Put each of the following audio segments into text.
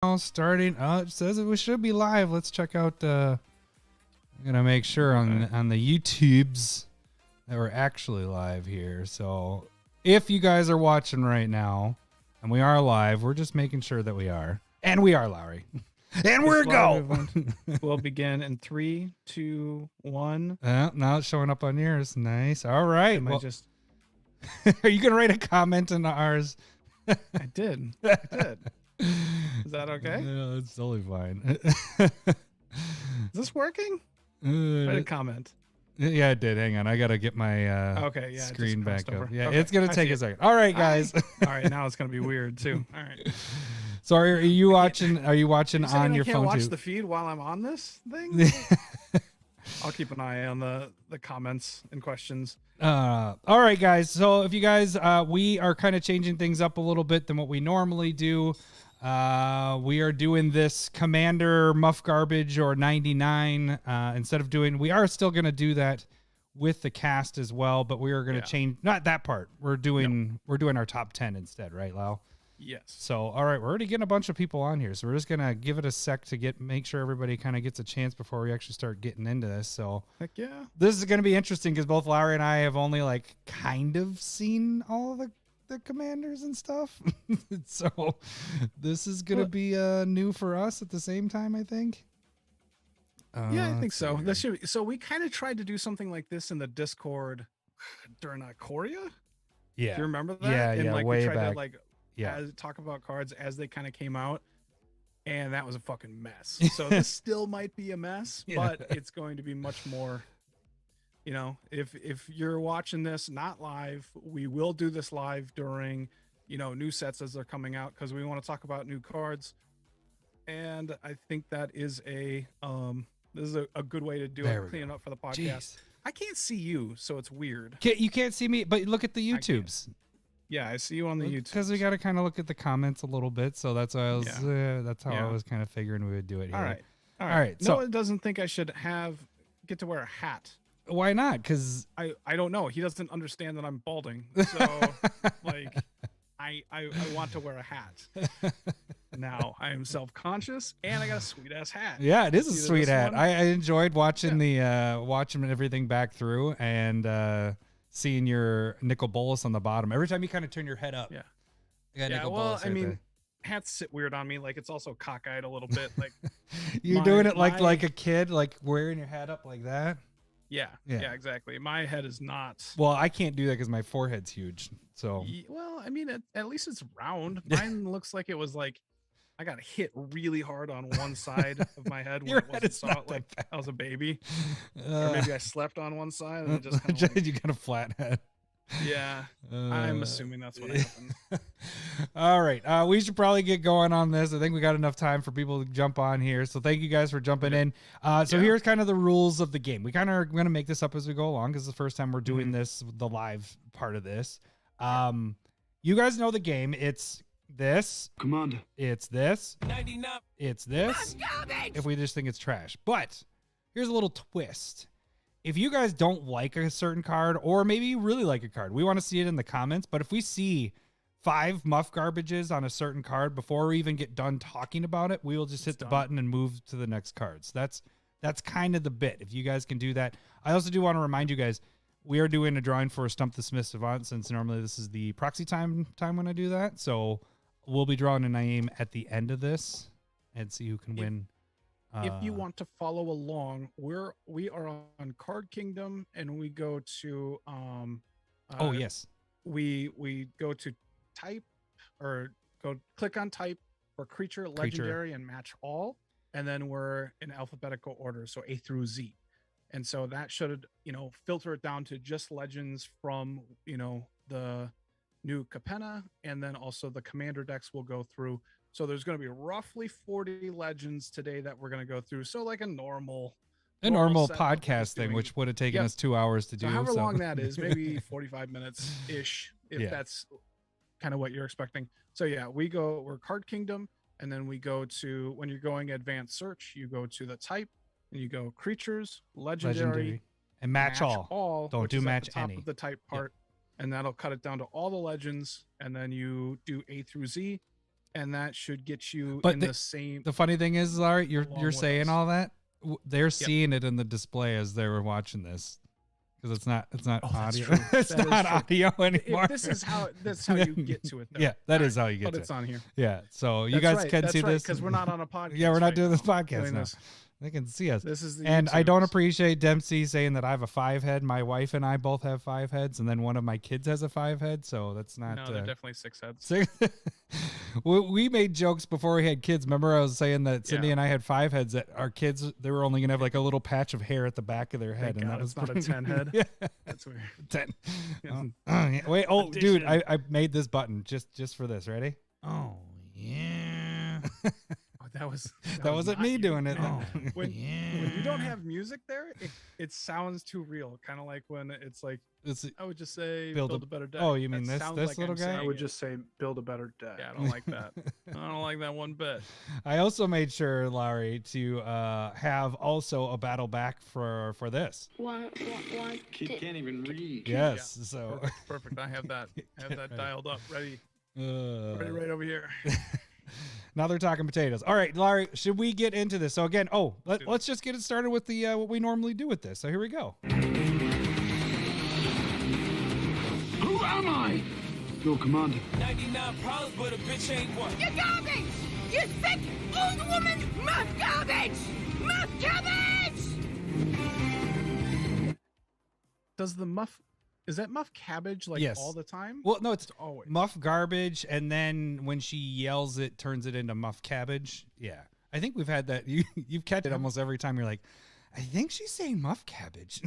now starting. Oh, it says we should be live. Let's check out. I'm gonna make sure on the YouTubes that we're actually live here. So if you guys are watching right now, and we are live, we're just making sure that we are, and we are, Lowery, and we're go. We'll begin in 3, 2, 1. Now it's showing up on yours. Nice. All right. Well, just are you gonna write a comment in ours? I did. Is that okay? No, it's totally fine. Is this working? Write a comment. Yeah, it did. Hang on. I got to get my screen back up. Yeah, okay. It's going to take a second. All right, guys. All right, now it's going to be weird, too. All right. So are you watching on your phone, too? I can't watch the feed while I'm on this thing? I'll keep an eye on the comments and questions. All right, guys. So if you guys, we are kind of changing things up a little bit than what we normally do. We are doing this Commander Muff Garbage or 99 instead of doing. We are still going to do that with the cast as well, but we are going to change not that part. We're doing our top 10 instead, right, Lau? Yes. So all right, we're already getting a bunch of people on here, so we're just gonna give it a sec to make sure everybody kind of gets a chance before we actually start getting into this. So heck yeah, this is gonna be interesting because both Lowery and I have only like kind of seen all the commanders and stuff. So this is gonna be new for us at the same time, I think. Yeah, I think so. So we kind of tried to do something like this in the Discord during Korea. Yeah, do you remember that? Yeah, and like way we tried back. to like talk about cards as they kind of came out, and that was a fucking mess. So this still might be a mess, but it's going to be much more. You know, if you're watching this not live, we will do this live during, new sets as they're coming out because we want to talk about new cards, and I think that is a good way to do it. Clean up for the podcast. Jeez. I can't see you, so it's weird. You can't see me, but look at the YouTubes. Yeah, I see you on the YouTube. Because we got to kind of look at the comments a little bit, so that's why I was. That's how I was kind of figuring we would do it here. All right. So Noah doesn't think I should get to wear a hat. Why not? Because I don't know. He doesn't understand that I'm balding, so like I want to wear a hat. Now I am self-conscious, and I got a sweet ass hat. Yeah, it is a sweet hat. I enjoyed watching watching everything back through and seeing your nickel bolus on the bottom. Every time you kind of turn your head up. Yeah. Well, I mean, hats sit weird on me. Like it's also cockeyed a little bit. Like you're doing it like a kid, like wearing your hat up like that. Yeah, exactly. My head is not. Well, I can't do that because my forehead's huge. So. Well, I mean, at least it's round. Mine looks like it was like I got hit really hard on one side of my head when I saw it like I was a baby, or maybe I slept on one side and it just kind of you got a flat head. Yeah, I'm assuming that's what happened. All right, we should probably get going on this. I think we got enough time for people to jump on here. So thank you guys for jumping in. So here's kind of the rules of the game. We kind of are going to make this up as we go along because it's the first time we're doing this, the live part of this. You guys know the game. It's this. Commander. It's this. 99. It's this. If we just think it's trash. But here's a little twist. If you guys don't like a certain card, or maybe you really like a card, we want to see it in the comments. But if we see 5 Muff Garbages on a certain card before we even get done talking about it, we will just hit the button and move to the next cards. That's kind of the bit. If you guys can do that. I also do want to remind you guys, we are doing a drawing for Stump The Smith Savant, since normally this is the Proxy time when I do that. So we'll be drawing a name at the end of this and see who can win. If you want to follow along, we are on Card Kingdom, and we go to we go to type, or click on type for creature, legendary, and match all, and then we're in alphabetical order, so A through Z. And so that should, filter it down to just legends from, the new Capenna, and then also the commander decks will go through. So there's going to be roughly 40 legends today that we're going to go through. So like a normal podcast thing, which would have taken us 2 hours to do. So however long that is, maybe 45 minutes ish, if that's kind of what you're expecting. So yeah, we're Card Kingdom, and then we go to, when you're going advanced search, you go to the type, and you go creatures, legendary, and match all. Don't do match any. Of the type part, and that'll cut it down to all the legends, and then you do A through Z. and that should get you But in the same. The funny thing is, Larry, you're with saying us. all that. They're seeing it in the display as they were watching this. Because it's not Oh, that's audio. true. It's That is not true. audio anymore. If this is that's how you get to it. Though. Yeah, that All is right, how you get but to it's it. on here. Yeah, so you That's guys right, can that's see right, this because we're not on a podcast. Yeah, we're not right doing this now, podcast doing now. this. They can see us. This is the And I don't YouTubers. appreciate Dempsey saying that I have a 5 head. My wife and I both have 5 heads, and then one of my kids has a 5 head. So that's not. No, they're definitely 6 heads. We made jokes before we had kids. Remember, I was saying that Cindy Yeah. and I had 5 heads. That our kids, they were only gonna have like a little patch of hair at the back of their head, Thank and God that was it's not a pretty- 10 head. Yeah, That's weird. 10. Yeah. Yeah. Wait, oh, dude, Addition. I made this button just for this. Ready? Oh yeah. Oh, that was That wasn't not me you. doing it. Man, Oh, when yeah. you don't have music there, it sounds too real. Kind of like when it's like It's- I would just say Build build, a- a better deck. oh, you mean That this- sounds this like little I'm guy? saying I would it. just say build a better deck. Yeah, I don't like that. I don't like that one bit. I also made sure, Lowery, to have also a battle back for this. One, Kid can't even read. Yes. So Perfect. I have that. I have that Ready. dialed up, ready uh, right over here. now they're talking potatoes. All right, Larry, should we get into this? So again, Let's do let's just get it started with the what we normally do with this. So here we go. Who am I? Your commander. 99 problems, but a bitch ain't one. You garbage! You sick old woman! Muff garbage! Muff garbage! Does the muff? Is that muff cabbage like Yes. all the time? Well, no, it's Always. Muff Garbage, and then when she yells, it turns it into Muff Cabbage. Yeah, I think we've had that. You've catch it almost every time. You're like, I think she's saying Muff Cabbage.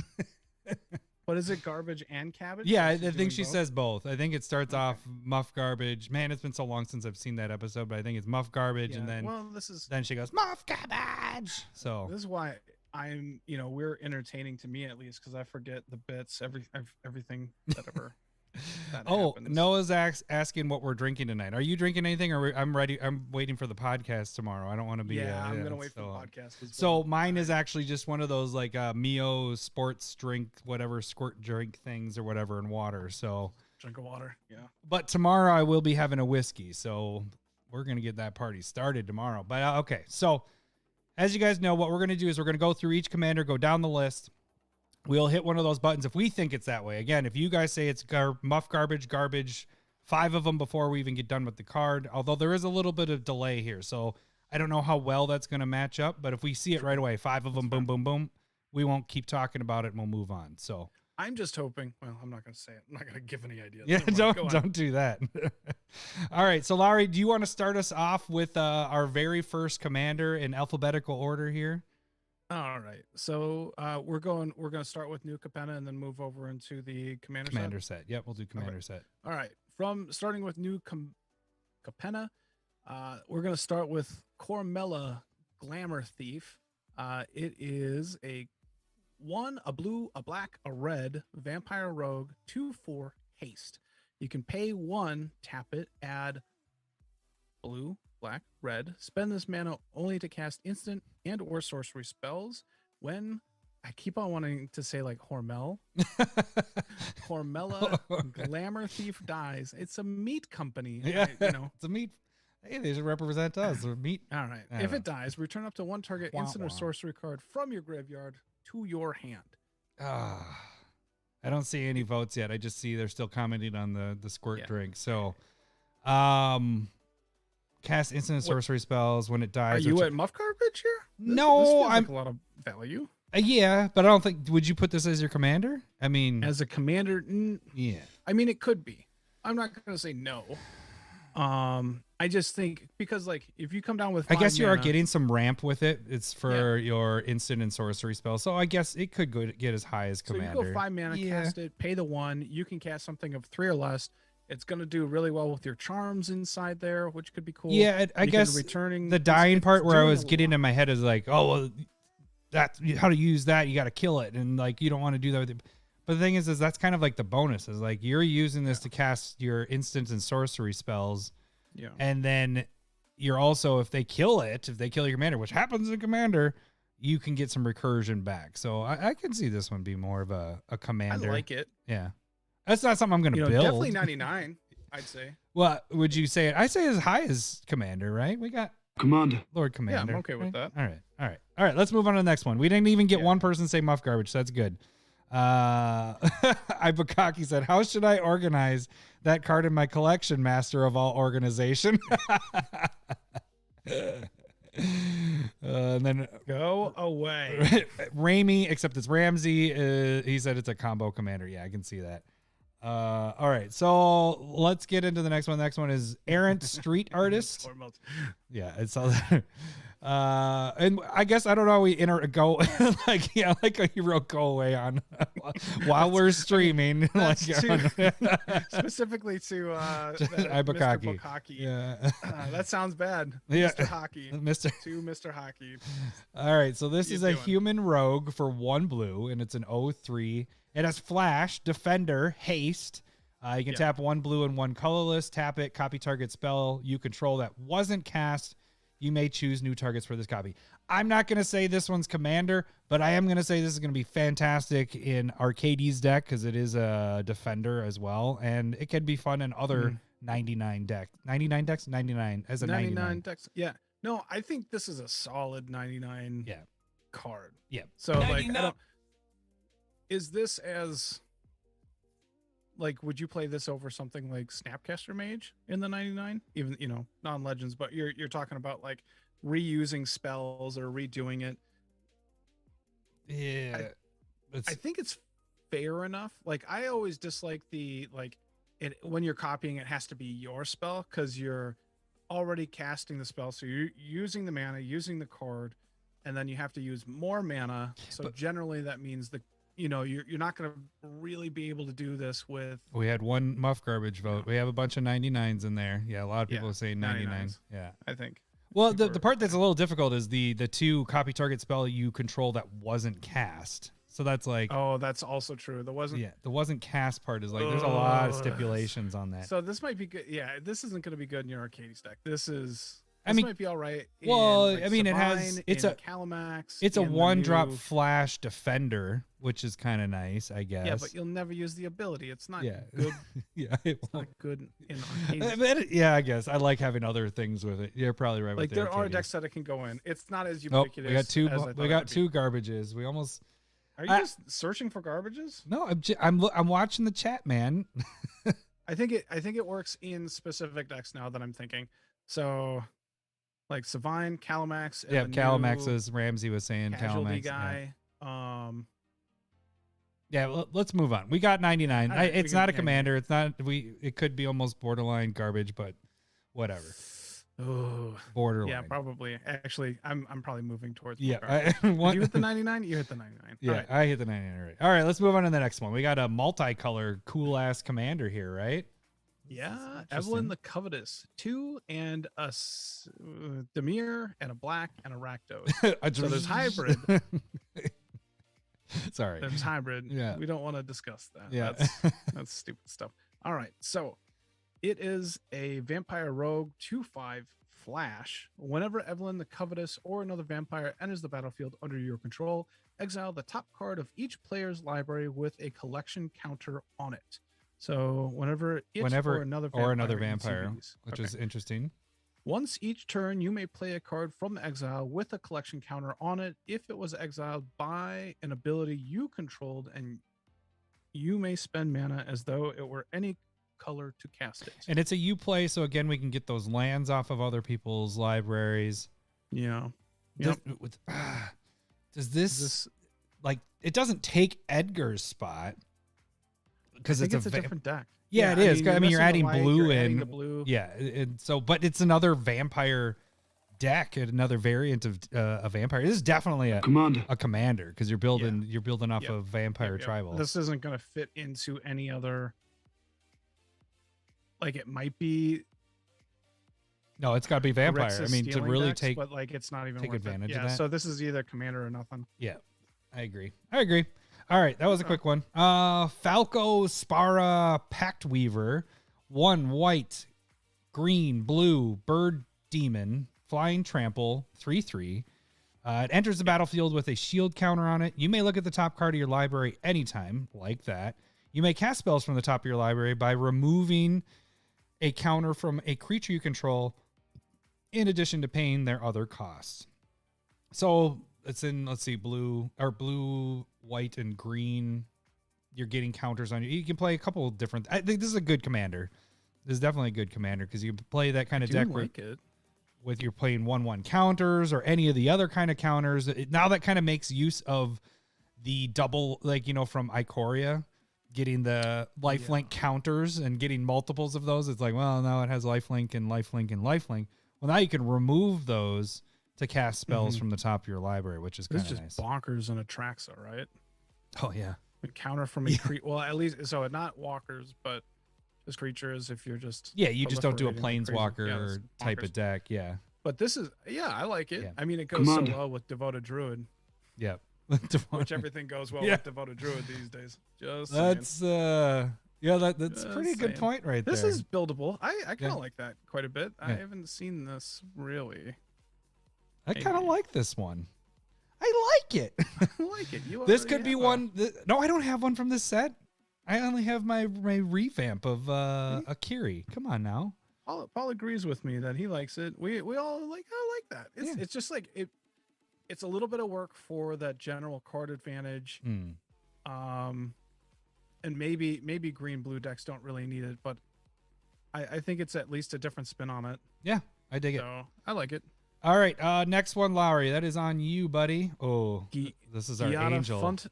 But is it garbage and cabbage? Yeah, Or I is she think doing she both? says both. I think it starts off Muff Garbage. Man, it's been so long since I've seen that episode, but I think it's Muff Garbage, and Yeah, then well, this is then she goes Muff Cabbage. So this is why I'm. We're entertaining to me at least because I forget the bits, everything that ever. That oh, happens. Noah's asking what we're drinking tonight. Are you drinking anything, or I'm ready? I'm waiting for the podcast tomorrow. I don't want to be. Yeah, I'm gonna wait for the so- podcast. As So well. mine is actually just one of those like Mio sports drink, whatever squirt drink things or whatever, and water. So, drink of water. Yeah. but tomorrow I will be having a whiskey. So we're gonna get that party started tomorrow. But okay, so as you guys know, what we're gonna do is we're gonna go through each commander, go down the list. We'll hit one of those buttons if we think it's that way. Again, if you guys say it's Muff Garbage, 5 of them before we even get done with the card. Although there is a little bit of delay here, so I don't know how well that's going to match up. But if we see it right away, 5 of them, boom, boom, boom, we won't keep talking about it and we'll move on. So I'm just hoping. Well, I'm not gonna say it. I'm not gonna give any ideas. yeah, Never mind, go on. don't do that. All right, so Lowery, do you want to start us off with our very first commander in alphabetical order here? All right. So we're gonna start with new Capenna and then move over into the commander. Commander set. Yep, we'll do commander set. All right. From starting with new Capenna, we're gonna start with Cormella Glamour Thief. It is a 1, a blue, a black, a red vampire rogue, 2/4 haste. You can pay 1, tap it, add blue, black, red. Spend this mana only to cast instant and or sorcery spells. When I keep on wanting to say like Hormel, Cormella Glamour Thief dies. It's a meat company. Yeah, you know. it's a meat. Hey, they should represent us. They're meat. All right. I If don't it dies, return up to 1 target Wah, instant or wah. sorcery card from your graveyard to your hand. Ah, I don't see any votes yet. I just see they're still commenting on the squirt Yeah. drink. So, cast instant and What- sorcery spells when it Are dies. you return- at Muff Garbage here? No, this feels I'm- like a lot of value. yeah, but I don't think. Would you put this as your commander? I mean, As a commander, yeah. I mean, it could be. I'm not going to say no. I just think because like if you come down with I guess 5 you are mana- getting some ramp with it. It's for your instant and sorcery spells. So I guess it could get as high as So commander. you go 5 mana, Yeah. cast it, pay the 1. You can cast something of 3 or less. It's going to do really well with your charms inside there, which could be cool. Yeah, I because guess returning the it's- dying it's part where I doing was a getting lot. in my head is like, oh, well, that's how to use that. You got to kill it, and like you don't want to do that with it. But the thing is that's kind of like the bonus is like you're using this to cast your instant and sorcery spells, Yeah. and then you're also if they kill your commander, which happens in commander, you can get some recursion back. So I can see this one be more of a I commander. like it. Yeah, that's not something I'm gonna You know, build. definitely 99. I'd say. Well, would you say it? I say as high as Commander, right? We got Commander. Lord Commander. Yeah, I'm okay with right? that. All right. Let's move on to the next one. We didn't even get Yeah. one person say Muff Garbage, so that's good. Ibukaki said, "How should I organize that card in my collection, Master of all organization?" And then Go away. Raimi, except it's Ramsey. He said it's a combo commander. Yeah, I can see that. All right, so let's get into the next one. The next one is Errant Street Artist. Yeah, it's all that. And I guess I don't know. We go like how you wrote "go away" on while we're streaming. That's like specifically to Ibukaki. Mr. Bukaki. Yeah, That sounds bad. Yeah. Mr. Hockey. Mr. Hockey. All right, so this You is a doing? human rogue for 1 blue, and it's an 0/3. It has flash, defender, haste. You can tap 1 blue and 1 colorless. Tap it, copy target spell you control that wasn't cast. You may choose new targets for this copy. I'm not going to say this one's commander, but I am going to say this is going to be fantastic in Arcades deck because it is a defender as well, and it can be fun in other 99 decks. 99 decks? 99 as a 99. decks. Yeah. No, I think this is a solid 99 card. Yeah. So like, 99. is this as like, would you play this over something like Snapcaster Mage in the 99? Even, non-legends, but you're talking about like reusing spells or redoing it. Yeah. I think it's fair enough. Like, I always dislike the when you're copying, it has to be your spell because you're already casting the spell. So you're using the mana, using the card, and then you have to use more mana. So generally that means you're not going to really be able to do this with. We had one Muff Garbage vote. We have a bunch of 99s in there. Yeah, a lot of people are saying 99. 99s. Yeah. I think. Well, the part that's a little difficult is the 2 copy target spell you control that wasn't cast. So that's like, Oh, that's also true. There wasn't. the wasn't cast part is like, there's a lot of stipulations on that. So this might be good. Yeah, this isn't going to be good in your Arcades deck. This I mean, might be all right. well, in, like, I mean, it has- Savine, it's in a- Calamax. It's a in the 1-drop new- flash defender, which is kind of nice, I guess. Yeah, but you'll never use the ability. It's not Yeah. good. yeah, it It's won't. not good in Arcades. Yeah, I guess I like having other things with it. You're probably right. Like, with the there are Arcadies. decks that it can go in. It's not as Nope, ubiquitous. we got two. as I thought We it got would be. 2 garbages. We almost. Are you just searching for garbages? No, I'm watching the chat, man. I think it works in specific decks now that I'm thinking. So, like Savine, Calamax, and Yeah, the new Calamax's Ramsey was saying casualty Calamax. Yeah. guy. Yeah, let's move on. We got 99. All right, we It's can- not a yeah, commander. It's not. It could be almost borderline garbage, but whatever. Oh, Borderline. yeah, probably. Actually, I'm probably moving towards. Yeah. Did One- you hit the 99? You hit the 99. yeah, All right. I hit the 99 already. All right, let's move on to the next one. We got a multicolor, cool ass commander here, right? Yeah, Interesting. Evelyn the Covetous, 2 and a Demir and a black and a Rakdos. So there's hybrid. Sorry. There's hybrid. Yeah. We don't want to discuss that. Yeah. That's stupid stuff. All right. So it is a vampire rogue 2/5 flash. Whenever Evelyn the Covetous or another vampire enters the battlefield under your control, exile the top card of each player's library with a collection counter on it. So whenever or another vampire, ECVs. which Okay. is interesting. Once each turn, you may play a card from the exile with a collection counter on it if it was exiled by an ability you controlled, and you may spend mana as though it were any color to cast it. And it's a U play, so again, we can get those lands off of other people's libraries. Yeah. Does, Yep. does this like it doesn't take Edgar's spot because I think it's a different deck. Yeah, it is. I mean, you're missing the adding white, blue you're adding in. the blue. Yeah, and so, but it's another vampire deck, another variant of a vampire. This is definitely a commander because you're building off Yep. of vampire Yep. tribal. This isn't going to fit into any other. Like, it might be. No, it's got to be vampire. Grixis I mean, to stealing really decks, take but like it's not even take worth it. advantage of Yeah, that. so this is either commander or nothing. Yeah, I agree. All right, that was a quick one. Falco Spara Pact Weaver, 1 white, green, blue, bird demon, flying trample, 3/3. It enters the battlefield with a shield counter on it. You may look at the top card of your library anytime, like that. You may cast spells from the top of your library by removing a counter from a creature you control in addition to paying their other costs. So it's in, let's see, blue, white, and green. You're getting counters on you. You can play a couple of different. I think this is a good commander. This is definitely a good commander because you can play that kind of deck with you're playing 1/1 counters or any of the other kind of counters. Now that kind of makes use of the double, like, you know, from Ikoria, getting the lifelink counters and getting multiples of those. It's like, well, now it has lifelink and lifelink and lifelink. Well, now you can remove those to cast spells from the top of your library, which is kind of nice. It's just bonkers in Atraxa, right? Oh, yeah. A counter from a creature. Well, at least, so not walkers, but just creatures if you're just... Yeah, you just don't do a proliferating like crazy. planeswalker type of deck, yeah. But this is, I like it. Yeah. I mean, it goes so well with Devoted Druid. Yeah. Which everything goes well with Devoted Druid these days. Just that's saying. That's a pretty good point right there. This is buildable. I kind of like that quite a bit. I haven't seen this really. I kind of like this one. I like it. I like it. This could be one. No, I don't have one from this set. I only have my revamp of Akiri. Come on now. Paul agrees with me that he likes it. We all like. I like that. It's just like it. It's a little bit of work for that general card advantage. And maybe green blue decks don't really need it, but I think it's at least a different spin on it. Yeah, I dig it. So I like it. All right, next one, Lowery. That is on you, buddy. Oh, this is our angel. Font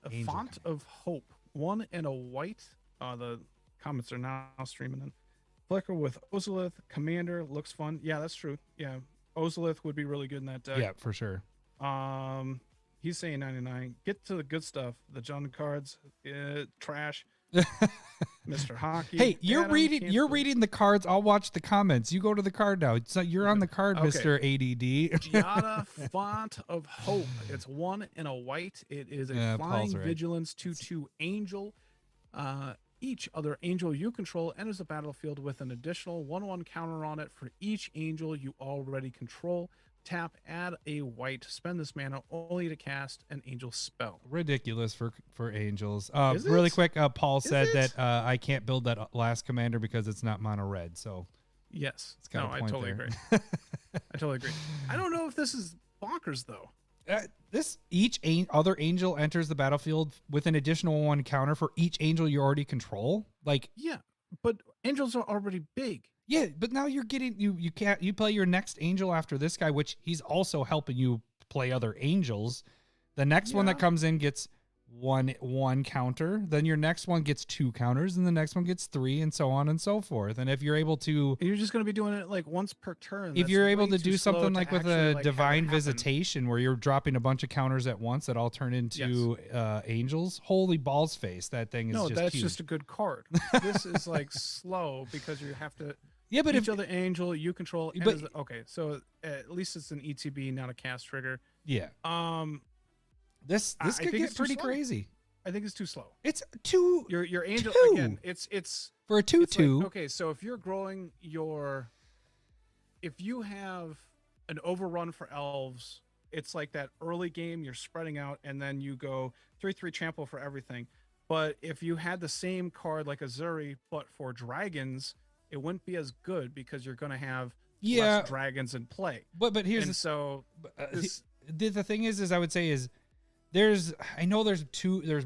of Hope. 1 and a white. The comments are now streaming in. Flicker with Ozolith. Commander looks fun. Yeah, that's true. Yeah, Ozolith would be really good in that deck. Yeah, for sure. He's saying 99. Get to the good stuff. The junk cards, trash. Mr. Hockey. Hey, you're reading the cards. I'll watch the comments. You go to the card now. So you're on the card, okay. Mr. ADD. Giada Font of Hope. It's 1 and a white. It is a flying vigilance 2/2 angel. Each other angel you control enters the battlefield with an additional 1/1 counter on it for each angel you already control. Tap, add a white, spend this mana only to cast an angel spell. Ridiculous for angels. Really quick, Paul said that I can't build that last commander because it's not mono red. So yes, it's got a point I totally there. agree. I totally agree. I don't know if this is bonkers though. Each other angel enters the battlefield with an additional 1 counter for each angel you already control. Like, yeah, but angels are already big. Yeah, but now you're getting you play your next angel after this guy, which he's also helping you play other angels. The next one that comes in gets one counter, then your next one gets 2 counters, and the next one gets 3, and so on and so forth. And if you're able to, you're just going to be doing it like once per turn. If you're able to do something like with a divine visitation, where you're dropping a bunch of counters at once that all turn into angels, holy balls face, that thing is that's huge. just a good card. This is like slow because you have to. Yeah, but each other angel you control. Okay, so at least it's an ETB, not a cast trigger. Yeah. This could get pretty crazy. I think it's too slow. It's too. Your angel again. It's for a 2/2. Like, okay, so if you're growing if you have an overrun for elves, it's like that early game. You're spreading out, and then you go 3/3 trample for everything. But if you had the same card like Azuri, but for dragons, it wouldn't be as good because you're going to have less dragons in play. But here's the thing is I would say is there's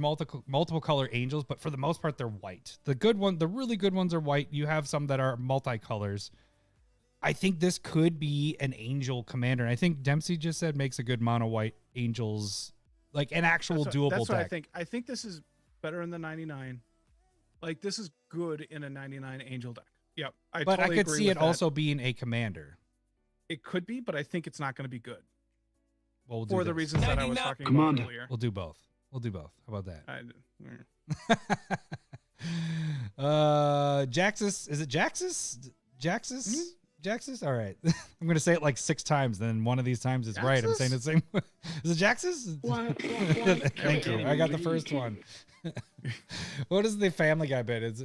multiple color angels, but for the most part they're white. The really good ones are white. You have some that are multicolors. I think this could be an angel commander. And I think Dempsey just said makes a good mono white angels, like an actual doable deck. That's what I think. I think this is better in the 99. Like this is good in a 99 angel deck. Yep. But I could see it also being a commander. It could be, but I think it's not going to be good. Well, we'll for the reasons that I was talking about earlier. We'll do both. How about that? Jaxus. Is it Jaxus? Jaxus? Jaxus? All right. I'm going to say it like 6 times, then one of these times it's right. I'm saying the same. Is it Jaxus? Thank you. I got the first one. What is the Family Guy bit? Is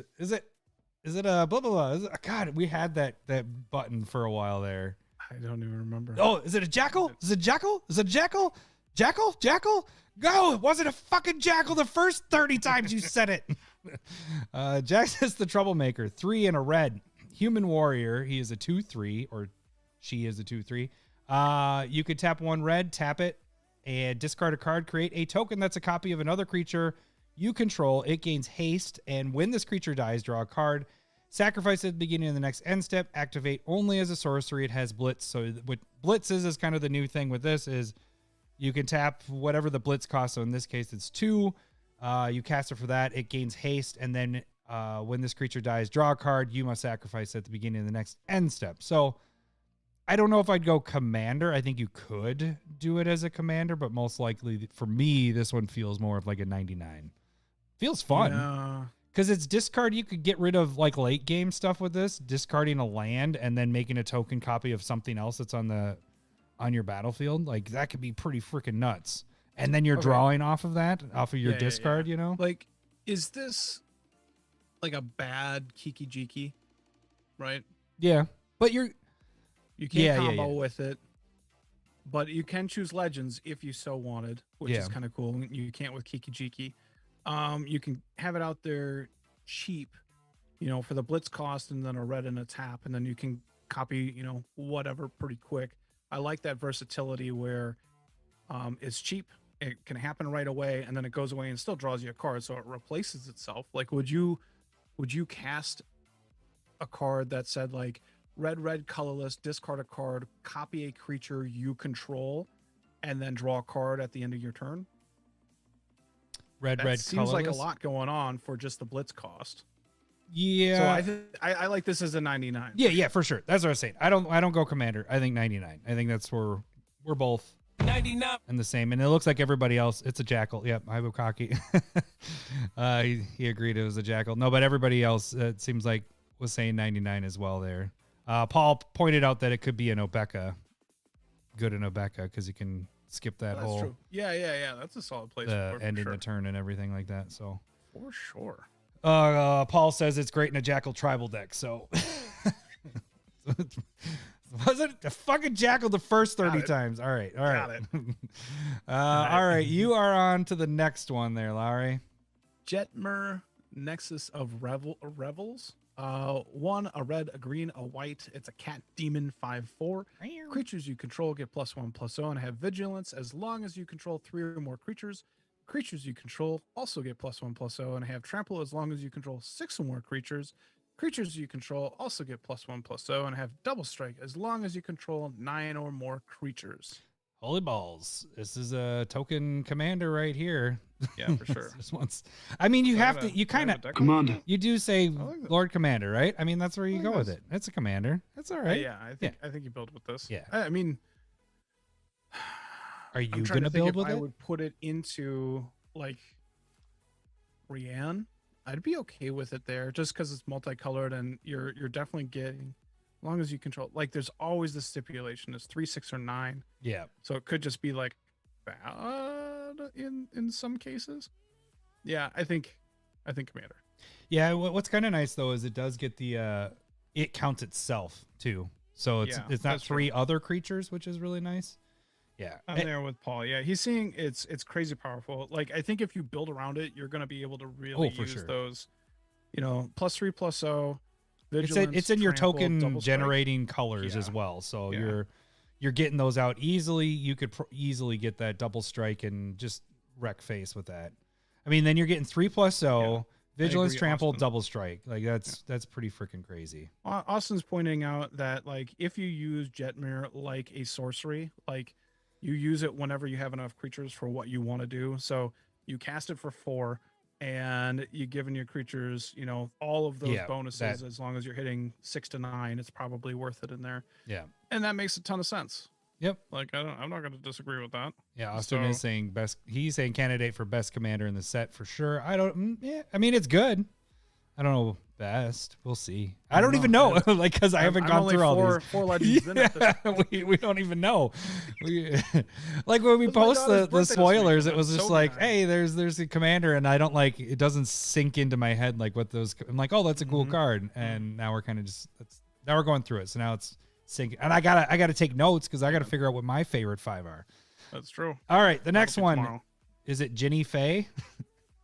it a blah, blah, blah? God, we had that button for a while there. I don't even remember. Oh, is it a jackal? Is it a jackal? Is it a jackal? Jackal? Go! It wasn't a fucking jackal the first 30 times you said it. Jackson's the troublemaker. 3 and a red. Human Warrior. He is a 2/3, or she is a 2/3. You could tap 1 red, tap it, and discard a card. Create a token that's a copy of another creature you control. It gains haste, and when this creature dies, draw a card. Sacrifice at the beginning of the next end step. Activate only as a sorcery. It has blitz. So what blitz is kind of the new thing with this is you can tap whatever the blitz costs. So in this case, it's 2. You cast it for that. It gains haste, and then when this creature dies, draw a card. You must sacrifice at the beginning of the next end step. So I don't know if I'd go commander. I think you could do it as a commander, but most likely for me, this one feels more of like a 99. Feels fun. Because it's discard. You could get rid of like late game stuff with this, discarding a land and then making a token copy of something else that's on your battlefield. Like that could be pretty freaking nuts. And then you're drawing off of that, off of your discard, you know? Like, is this like a bad Kiki Jiki? Right? Yeah. But you can't combo with it. But you can choose legends if you so wanted, which is kind of cool. You can't with Kiki Jiki. You can have it out there cheap, for the blitz cost and then a red and a tap, and then you can copy, whatever pretty quick. I like that versatility where it's cheap, it can happen right away, and then it goes away and still draws you a card, so it replaces itself. Like, would you cast a card that said like red, colorless, discard a card, copy a creature you control, and then draw a card at the end of your turn? Red, seems colorless. Like a lot going on for just the blitz cost. Yeah. So I like this as a 99. Yeah, for sure. That's what I was saying. I don't go commander. I think 99. I think that's where we're both 99 and the same. And it looks like everybody else. It's a jackal. Yep, Ibukaki. He agreed it was a jackal. No, but everybody else it seems like was saying 99 as well there. Paul pointed out that it could be an Obeka. Good in Obeka because you can skip that whole. True. Yeah. That's a solid place. Ending the turn and everything like that. So for sure. Paul says it's great in a jackal tribal deck. So was it a fucking jackal the first 30 times? All right. Got it. All right. You are on to the next one there, Lowery. Jetmer, Nexus of Revels. 1, a red, a green, a white. It's a cat demon 5/4. Creatures you control get +1/+0 and have vigilance as long as you control 3 or more creatures. Creatures you control also get +1/+0 and have trample as long as you control 6 or more creatures. Creatures you control also get +1/+0 and have double strike as long as you control 9 or more creatures. Holy balls. This is a token commander right here. Yeah, for sure. Just once. I mean, you have to, you kind of, Commander. you do say Lord Commander, right? I mean, that's where you go with it. It's a commander. That's all right. Yeah, I think you build with this. Yeah. I mean, are you going to build with it? I it? would put it into like Rianne. I'd be okay with it there just because it's multicolored and you're definitely getting, as long as you control, like there's always the stipulation is 3, 6, or 9. Yeah. So it could just be like bad in some cases. Yeah, I think commander. Yeah. What's kind of nice though is it does get the it counts itself too. So it's not 3 other creatures, which is really nice. Yeah. I'm there with Paul. Yeah, he's seeing it's crazy powerful. Like I think if you build around it, you're gonna be able to really use those, +3/+0. Vigilance, it's in your trample, token double strike. generating colors as well. So you're getting those out easily. You could easily get that double strike and just wreck face with that. I mean, then you're getting 3/0, vigilance, trample, Austin. double strike. Like that's pretty freaking crazy. Austin's pointing out that like if you use Jetmir like a sorcery, like you use it whenever you have enough creatures for what you want to do. So you cast it for 4 and you giving your creatures, all of those bonuses as long as you're hitting 6 to 9, it's probably worth it in there. Yeah. And that makes a ton of sense. Yep. Like I'm not going to disagree with that. Yeah, Austin is saying best. He's saying candidate for best commander in the set for sure. I mean, it's good. I don't know best. We'll see. I don't even know, like, because I haven't gone through all these. 4 legends in it. we don't even know. Like when we post the spoilers, it was just like, hey, there's a commander, and I don't like it. Doesn't sink into my head like what those. I'm like, oh, that's a cool card, and now we're kind of just now we're going through it. So now it's sinking, and I gotta take notes because I gotta figure out what my favorite 5 are. That's true. All right, the next one tomorrow. is it Ginny Faye?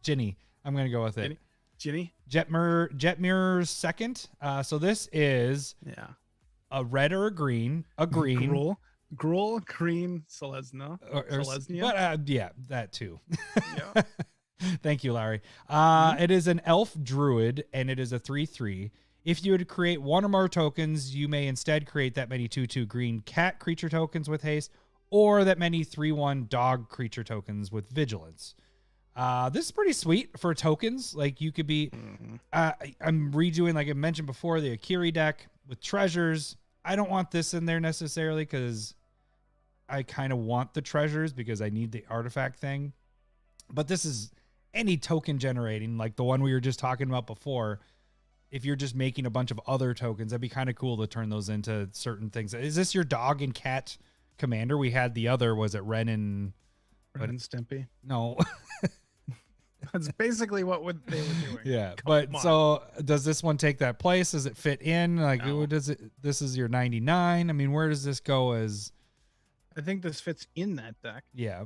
Ginny, I'm gonna go with it. Ginny? Ginny. Jetmir's second. So this is Yeah. a red or a green. A green. Gruul, green, Selesnya. Selesnya. But yeah, that too. Yeah. Thank you, Larry. It is an elf druid, and it is a 3/3. If you were to create one or more tokens, you may instead create that many 2/2 green cat creature tokens with haste, or that many 3/1 dog creature tokens with vigilance. This is pretty sweet for tokens. Like you could be, I'm redoing, like I mentioned before, the Akiri deck with treasures. I don't want this in there necessarily because I kind of want the treasures because I need the artifact thing. But this is any token generating, like the one we were just talking about before. If you're just making a bunch of other tokens, that'd be kind of cool to turn those into certain things. Is this your dog and cat commander? We had the other, was it Ren and Stimpy? No. That's basically what they were doing. Yeah, Come on. so does this one take that place? Does it fit in? Like, No. does it? This is your 99. I mean, where does this go as? I think this fits in that deck, Yeah,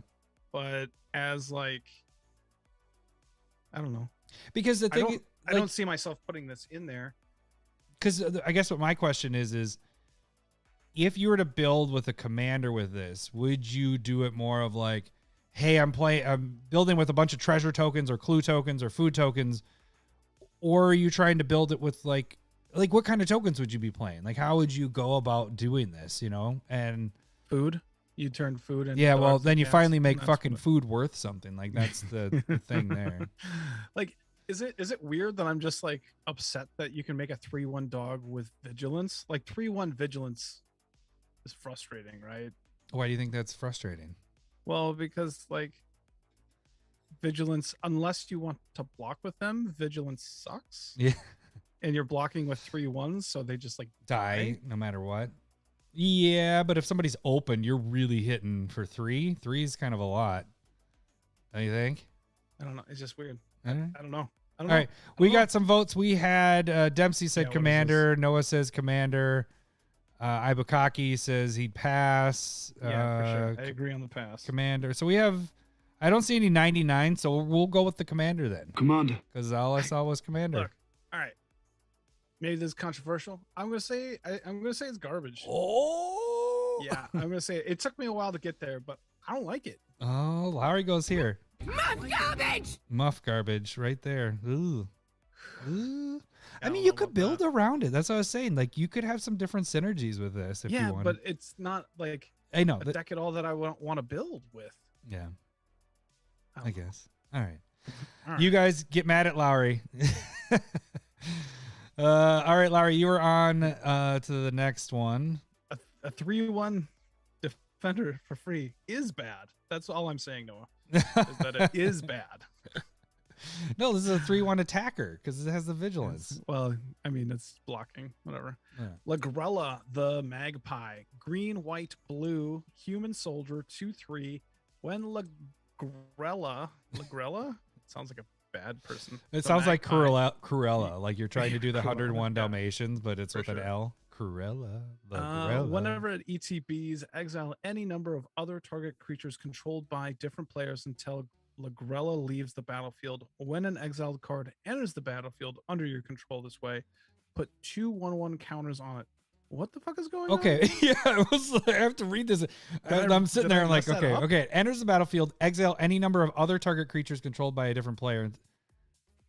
but as like, I don't know. because the thing, I don't see myself putting this in there. because I guess what my question is if you were to build with a commander with this, would you do it more of like, hey, I'm building with a bunch of treasure tokens or clue tokens or food tokens, or are you trying to build it with like what kind of tokens would you be playing? Like, how would you go about doing this? You know, and Food. You turn food into yeah, well, dogs then and you cats, finally and make that's fucking what- food worth something. Like that's the thing there. Like, is it weird that I'm just like upset that you can make a 3/1 dog with vigilance? Like 3/1 vigilance is frustrating, right? Why do you think that's frustrating? Well, because like vigilance, unless you want to block with them, vigilance sucks. Yeah, And you're blocking with 3/1s, so they just like die no matter what. Yeah, but if somebody's open, you're really hitting for 3. 3 is kind of a lot. Don't you think? I don't know. It's just weird. All right. I don't know. All right, we got some votes. We had Dempsey Yeah, said what is commander. Noah says commander. Ibukaki says he'd pass. Yeah, for sure. I agree on the pass. Commander. So we have. I don't see any 99, so we'll go with the commander then, Commander. because all I saw was commander. Look, all right. Maybe this is controversial. I'm gonna say it's garbage. Oh. Yeah, I'm gonna say it took me a while to get there, but I don't like it. Oh, Lowery goes here. Muff Garbage! Muff garbage right there. Ooh. Ooh. I don't mean, know you could about build that. around it. That's what I was saying. Like, you could have some different synergies with this if Yeah, you want. but it's not like I know. a deck at all that I want to build with. Yeah, I I don't know. guess. All right. All right. You guys get mad at Lowery. All right, Lowery, you are on to the next one. A 3/1 defender for free is bad. That's all I'm saying, Noah. Is that it is bad. No, this is a 3/1 attacker because it has the vigilance. Well, I mean, it's blocking, whatever. Yeah. Lagrella, the Magpie, green, white, blue, human soldier, 2/3. When Lagrella sounds like a bad person. It The sounds like Magpie. Cruella. Like you're trying to do the Cruella, 101 yeah. Dalmatians, but it's For with an sure. L. Cruella. Lagrella. Whenever it ETBs, exile any number of other target creatures controlled by different players until Lagrella leaves the battlefield. When an exiled card enters the battlefield under your control this way, put 2/1/1 counters on it. What the fuck is going on? Okay, yeah, I have to read this. I'm sitting did I there like, mess that up? okay. It enters the battlefield. Exile any number of other target creatures controlled by a different player.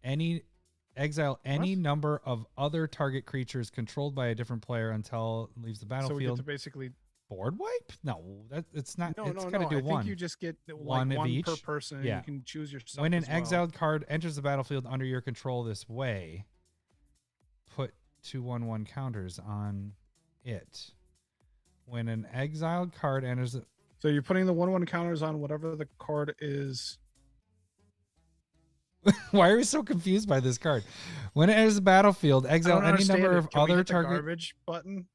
Exile any What? number of other target creatures controlled by a different player until it leaves the So we get battlefield. to basically Board wipe? No, it's not. no, it's no, gotta no. do I one. think you just get One like of one per each? person. And Yeah. you can choose yourself. When an as well. exiled card enters the battlefield under your control this way, put 2/1/1 counters on it. When an exiled card enters the So you're putting the 1/1 counters on whatever the card is. Why are we so confused by this card? When it enters the battlefield, I exile don't any understand number it. of Can we other hit the target. garbage button.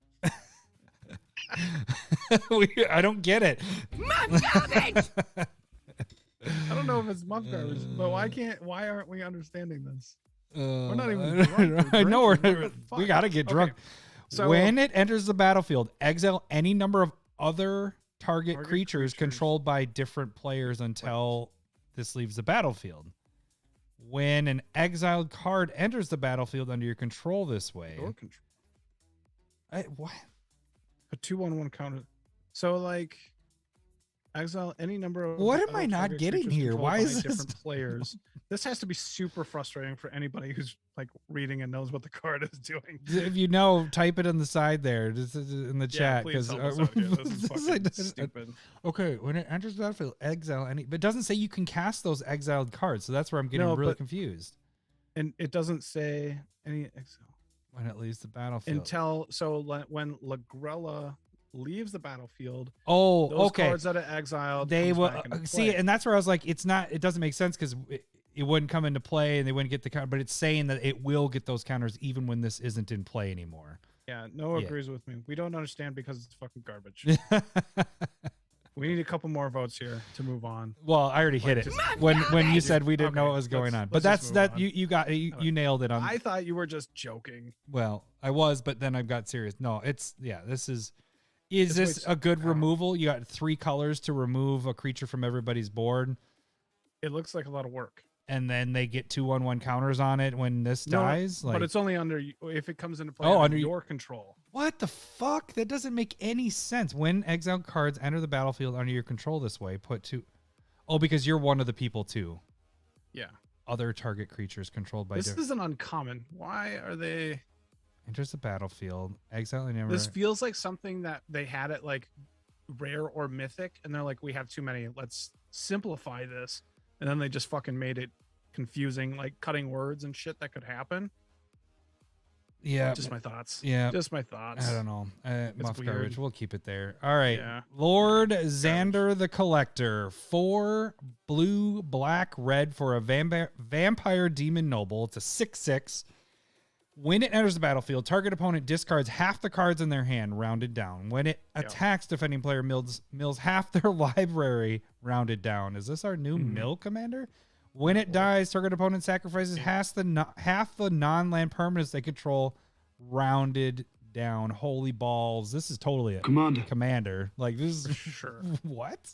I don't get it. Muff Garbage! I don't know if it's muff garbage, but why aren't we understanding this? We're not even I drunk. We're know drinking. What the we fuck? got to get Okay, drunk. So When it enters the battlefield, exile any number of other target Target creatures creatures. controlled by different players until this leaves the battlefield. When an exiled card enters the battlefield under your control this way. Your control. What? A 2/1/1 counter. So like exile any number of What am I not target getting creatures here? controlled Why by is this? different players? This has to be super frustrating for anybody who's like reading and knows what the card is doing. If you know, type it on the side there. This is in the Yeah, chat. please 'Cause, help us out here. This is fucking I- stupid. Okay, when it enters the battlefield, exile any, but it doesn't say you can cast those exiled cards. So that's where I'm getting No, really but- confused. And it doesn't say any exile When it leaves the battlefield. until when Lagrella leaves the battlefield. Oh, Those okay. cards that are exiled. They comes will back into see, play. and that's where I was like, it's not. It doesn't make sense because it wouldn't come into play, and they wouldn't get the counter. But it's saying that it will get those counters even when this isn't in play anymore. Yeah, Noah Yeah. agrees with me. We don't understand because it's fucking garbage. We need a couple more votes here to move on. Well, I already hit it just- when you said we didn't know Okay, what was going let's- on. But let's just that's move that on. you got you nailed it on. I thought you were just joking. Well, I was, but then I got serious. No, it's this is This this was- a good oh. removal? You got 3 colors to remove a creature from everybody's board, It looks like a lot of work. and then they get 2/1/1 counters on it when this No, dies. but it's only under if it comes into play Oh, under under your control. what the fuck? That doesn't make any sense. When exiled cards enter the battlefield under your control this way, put 2. Oh, because you're one of the people too. Yeah. Other target creatures controlled by This different isn't uncommon. Why are they? enters the battlefield. Exile and This feels like something that they had at like rare or mythic, and they're like, we have too many. Let's simplify this, and then they just fucking made it confusing, like cutting words and shit that could happen. yeah. Just my thoughts. Yeah. Just my thoughts. I don't know. Muff weird. Garbage. We'll keep it there. All right. Yeah. Lord Xander the Collector. 4 blue, black, red for a vampire demon noble. It's a 6/6. When it enters the battlefield, target opponent discards half the cards in their hand, rounded down. When it attacks, defending player mills half their library, rounded down. Is this our new mill commander? When it dies, target opponent sacrifices half the non-land permanents they control, rounded down. Holy balls. This is totally a commander. Like, this is Sure. what?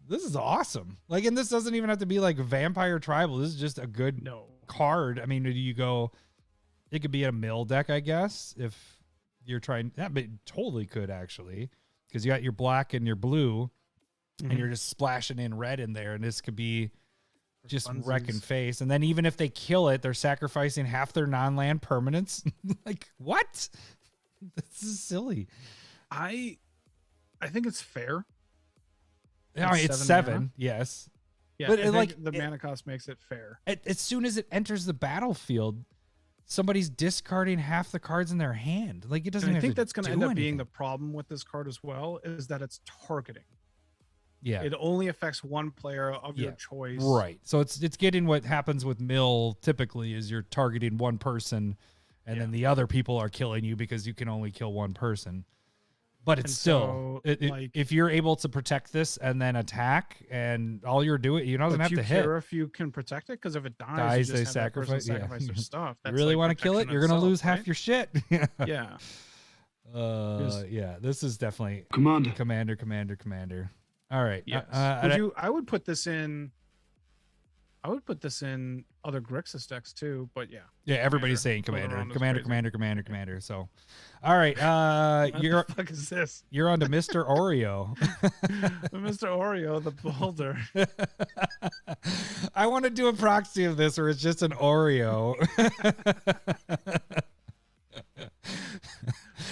This is awesome. Like, and this doesn't even have to be like vampire tribal. This is just a good No. card. I mean, you go, it could be a mill deck, I guess, if you're trying. Yeah, but it totally could actually, because you got your black and your blue, and you're just splashing in red in there, and this could be just wrecking funsies. face. And then even if they kill it, they're sacrificing half their non-land permanents. Like, what? This is silly. I think it's fair. All right, it's 7 mana. 7, yes. Yeah, But I it, think like, the it- mana cost makes it fair. As soon as it enters the battlefield, somebody's discarding half the cards in their hand. Like, it doesn't. And I have think to that's going to do end up anything. being the problem with this card as well, is that it's targeting. Yeah. It only affects one player of your choice. Right. So it's getting what happens with mill typically is you're targeting one person, and then the other people are killing you because you can only kill one person. But it's And still, so, like- if you're able to protect this and then attack, and all you're doing, you don't But have you to hit. care if you can protect it, because if it dies, Dies, you they just have that person sacrifice. sacrifice their stuff. You That's really like want to kill it? protection You're gonna itself, lose half right? your shit. Yeah. Yeah. This is definitely Commander. Commander. All right. Yes. I would put this in. I would put this in other Grixis decks too, but yeah. Yeah, everybody's saying Floating Commander, around is Commander, crazy. Commander. So, all right, What you're the fuck is this? you're on to Mr. Oreo. Mr. Oreo, the boulder. I want to do a proxy of this where it's just an Oreo.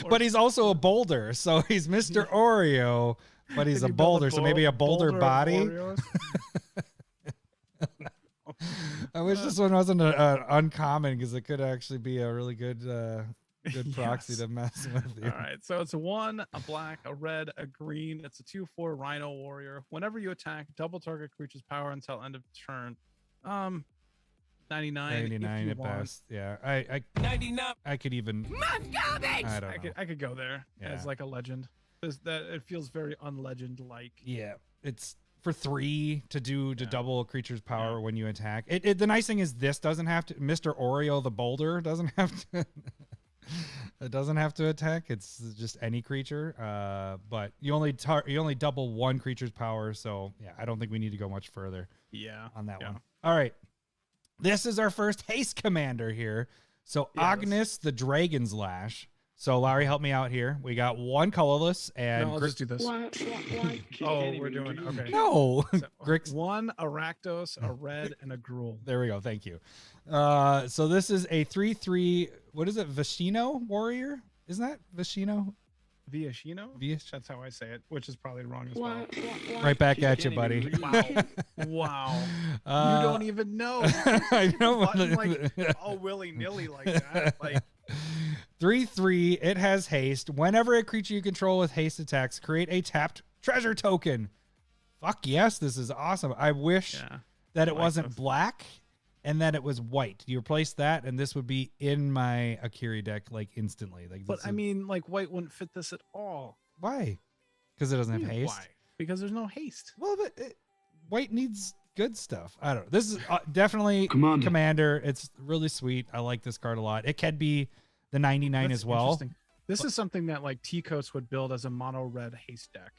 But he's also a boulder, so he's Mr. Oreo, but he's Can a you build boulder, so maybe a boulder of body. Oreos? I wish this one wasn't uncommon, because it could actually be a really good proxy Yes. to mess with you. All right, so it's a 1, a black, a red, a green. It's a 2/4 Rhino Warrior. Whenever you attack, double target creature's power until end of turn. 99. if 99 you at want. best. Yeah, I 99. I could even. Muff Garbage! I don't know. I could go there Yeah. as like a legend. That it feels very unlegend like. Yeah, it's for 3 to Yeah. double a creature's power when you attack. The nice thing is this doesn't have to. Mr. Oreo the boulder doesn't have to. It doesn't have to attack. It's just any creature. But you only double one creature's power. So yeah, I don't think we need to go much further Yeah. on that Yeah. one. All right. This is our first haste commander here. So Yeah, Agnes, the Dragon's Lash. So Larry, help me out here. We got one colorless and No, I'll just do this. Kid Oh, can't we're even doing read. okay. no. So, Grix. one Aractos, a red, and a Gruul. There we go. Thank you. So this is a 3/3. What is it? Vashino Warrior? Isn't that Vashino? Viashino? Viash- That's how I say it, which is probably wrong as well. Right back Kid at you, can't even buddy. read. Wow. You Uh, don't even know. I know. Button, like all willy-nilly like that. Like 3/3. It has haste. Whenever a creature you control with haste attacks, create a tapped treasure token. Fuck yes, this is awesome. I wish yeah. that it I like wasn't this. black and that it was white. You replace that, and this would be in my Akiri deck like instantly. Like, But this I is- mean, like white wouldn't fit this at all. why? Because it doesn't have haste. Why? Because there's no haste. Well, but white needs good stuff. I don't know. This is definitely Commander. Commander. It's really sweet. I like this card a lot. It can be the 99 That's as well. interesting. This is something that like T-Coast would build as a mono red haste deck.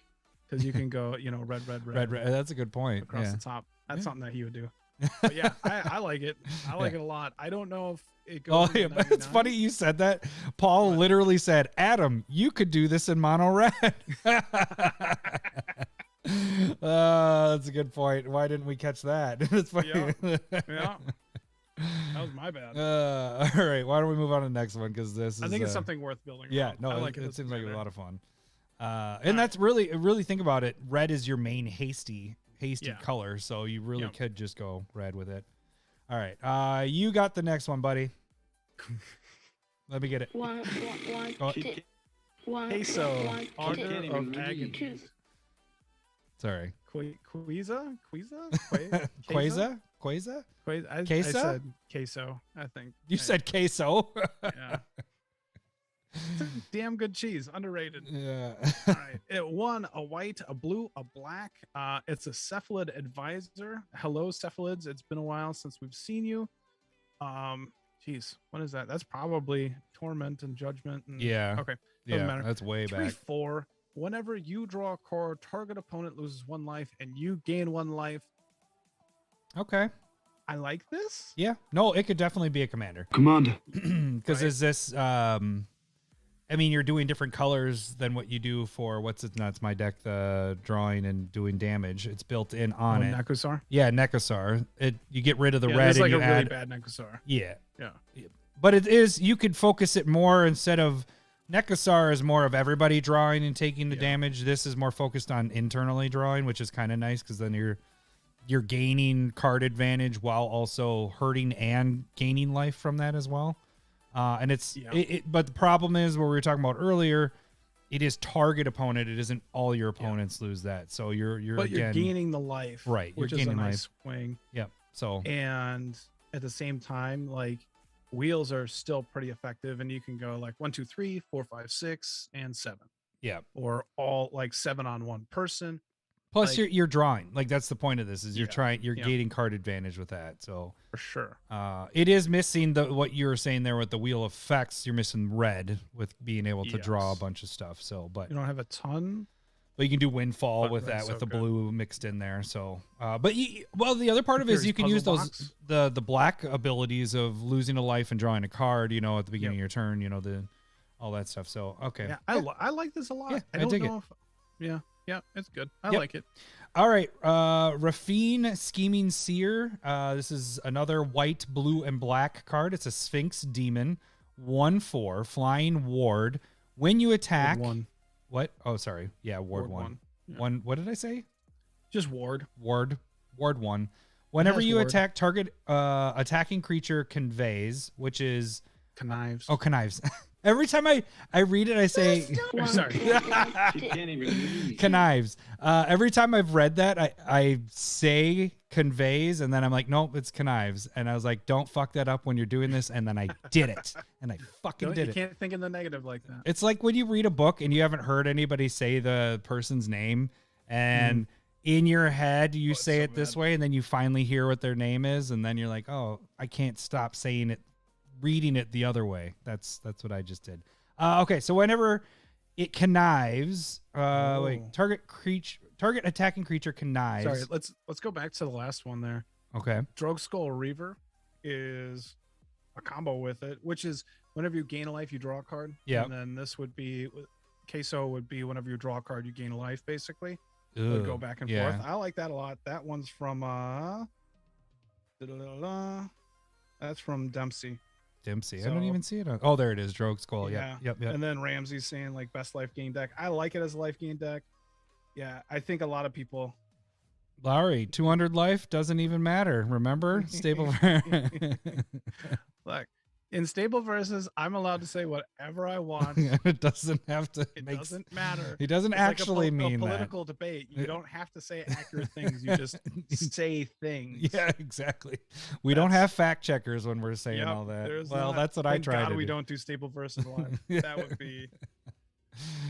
Because you can go, you know, red, Red. That's a good point. across Yeah. the top. That's Yeah. something that he would do. But yeah, I like it. I like it a lot. I don't know if it Oh, goes. yeah, into but it's 99. funny you said that. Paul literally said, "Adam, you could do this in mono red." That's a good point. Why didn't we catch that? It's funny. Yeah. Yeah. That was my bad. All right. Why don't we move on to the next one? Because this is. I think it's something worth building. Yeah. around. No. I like it as seems like a commander. lot of fun. And that's really think about it. Red is your main hasty Yeah. color, so you really Yep. could just go red with it. All right. You got the next one, buddy. Let me get it. Oh, Queso, Augur Can't even of read. Agonies. sorry. Queza? Queza? Queza? I Queso? said queso, I think. You said queso. Yeah. It's a damn good cheese. Underrated. Yeah. All right. It won a white, a blue, a black. It's a Cephalid Advisor. Hello, Cephalids. It's been a while since we've seen you. Geez, what is that? That's probably Torment and Judgment. And, Yeah. Okay. Doesn't Yeah. matter. That's way 3/4. back. Whenever you draw a card, target opponent loses 1 life and you gain 1 life. Okay. I like this. Yeah. No, it could definitely be a commander. Commander. Because Right. is this I mean, you're doing different colors than what you do for what's it? That's my deck, the drawing and doing damage. It's built in on it. Nekusar. Yeah, Nekasar. You get rid of the Yeah, red it's and like you a really add. bad Nekusar. Yeah. Yeah. But it is, you could focus it more instead of Nekasar is more of everybody drawing and taking the Yeah. damage. This is more focused on internally drawing, which is kind of nice because then you're gaining card advantage while also hurting and gaining life from that as well. And it's Yeah. but the problem is what we were talking about earlier. It is target opponent. It isn't all your opponents lose that. So you're But again, you're gaining the life. Right, you're Which is a gaining nice swing. Yep. So And at the same time, like wheels are still pretty effective, and you can go like 1, 2, 3, 4, 5, 6, and 7, yeah. or all like 7 on one person. Plus like- you're drawing. Like that's the point of this is you're Yeah, you're yeah. gaining card advantage with that. So For sure. it is missing what you were saying there with the wheel of effects. You're missing red with being able to draw a Yes. bunch of stuff. So, but You don't have a ton. you can do windfall But with red's that with so the good. blue mixed in there. So, but the other part of it is There's you can use puzzle those box. the black abilities of losing a life and drawing a card. You know, at the beginning Yep. of your turn. You know all that stuff. So okay. Yeah, I like this a lot. Yeah, I I don't dig it. know if. Yeah, it's good. I Yep. like it. All right, Rafine Scheming Seer. This is another white, blue, and black card. It's a Sphinx Demon, 1/4, flying ward. When you attack, Ward 1. what? Oh, sorry. Yeah, ward Ward 1. Yeah. One. What did I say? Just ward. Ward 1. Whenever has you ward. attack, target attacking creature conveys, which is Connives. connives. Every time I read it, I say Sorry. Kid can't even read. connives. Every time I've read that, I say conveys, and then I'm like, nope, it's connives. And I was like, don't fuck that up when you're doing this. And then I did it, and I fucking You did it. can't think in the negative like that. It's like when you read a book and you haven't heard anybody say the person's name, and in your head you it's say so it this bad. way, and then you finally hear what their name is, and then you're like, oh, I can't stop saying it, reading it the other way. That's what I just did. Okay, so whenever it connives, target attacking creature connives. Sorry, let's go back to the last one there. Okay. Drogue Skull Reaver. is a combo with it, which is whenever you gain a life, you draw a card. Yeah. And then this would be queso would be whenever you draw a card, you gain a life. Basically, it would go back and yeah. forth. I like that a lot. That one's from that's from Dempsey. Dempsey. I So- don't even see it. Oh, there it is. Drogue Skull. Yeah. Yep. Yep. And then Ramsey's saying like best life gain deck. I like it as a life gain deck. Yeah, I think a lot of people. Lowery, 200 life doesn't even matter. Remember? Stable. Look, in stable versus, I'm allowed to say whatever I want. It doesn't have to It make doesn't matter. He doesn't It's like actually a mean political debate. You don't have to say accurate things. You just say things. that. Yeah, exactly. We don't have fact checkers when we're saying Yep, all that. there's Well, not. that's what I Thank try God to we do. don't do stable versus live. That would be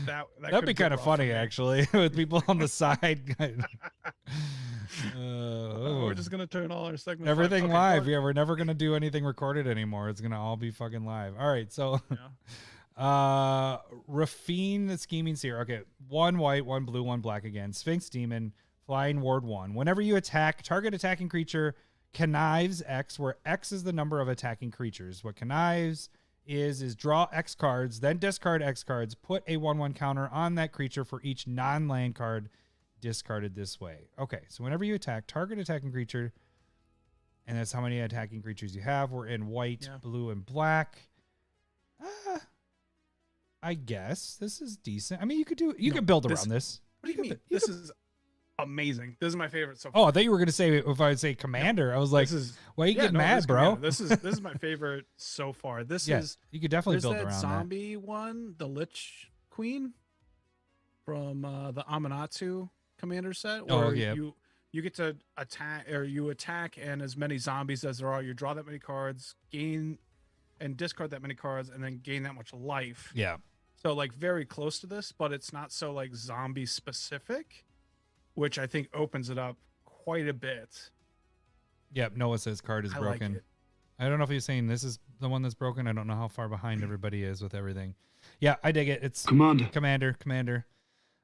that. That'd could be get kind of rough for funny, me. actually, with people on the side. We're just gonna turn all our segments. Everything Okay, live. go- Yeah, we're never gonna do anything recorded anymore. It's gonna all be fucking live. All right, so Yeah. Rafine the Scheming Seer. Okay, 1 white, 1 blue, 1 black again. Sphinx Demon, Flying Ward 1. Whenever you attack, target attacking creature connives X, where X is the number of attacking creatures. What connives is draw X cards, then discard X cards, put a 1/1 counter on that creature for each non-land card discarded this way. Okay, so whenever you attack, target attacking creature, and that's how many attacking creatures you have. We're in white, Yeah. blue, and black. I guess this is decent. I mean, you could build this- around this. What do you mean? This is amazing. This is my favorite so Oh, far. I thought you were gonna say if I would say Commander. I was like, this is why are you getting no, mad, this bro? Commander. This is my favorite so far. This Yeah, is you could definitely there's build that around zombie one, the Lich Queen from the Amanatu Commander set. Oh, Where yeah. you get to attack, or you attack, and as many zombies as there are, you draw that many cards, gain and discard that many cards, and then gain that much life. that. Yeah. So like very close to this, but it's not so like zombie specific, which I think opens it up quite a bit. Yep. Noah says card is I like broken. it. I don't know if he's saying this is the one that's broken. I don't know how far behind everybody is with everything. Yeah, I dig it. It's Commander. Commander.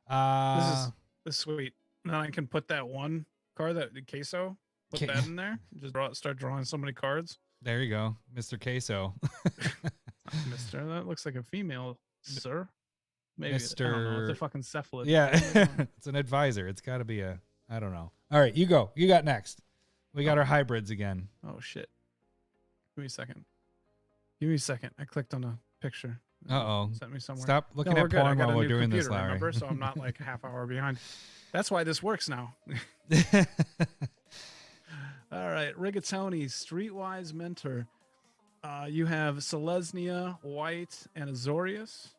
This is sweet. And then I can put that one card, that the queso, put Ca- that in there. Just start drawing so many cards. There you go, Mr. Queso. Mister, that looks like a female, sir. Maybe I don't know. Mr. It's a fucking cephalid. Yeah, it's an advisor. It's got to be a. I don't know. All right, you go. You got next. We got our hybrids again. Oh shit. Give me a second. Give me a second. I clicked on a picture. Uh-oh. Sent me somewhere. Stop looking No, we're at good. I porn got while a we're new doing this, computer, Larry. remember? So I'm not like a half hour behind. That's why this works now. All right, Rigatoni, Streetwise Mentor. You have Selesnya, White, and Azorius.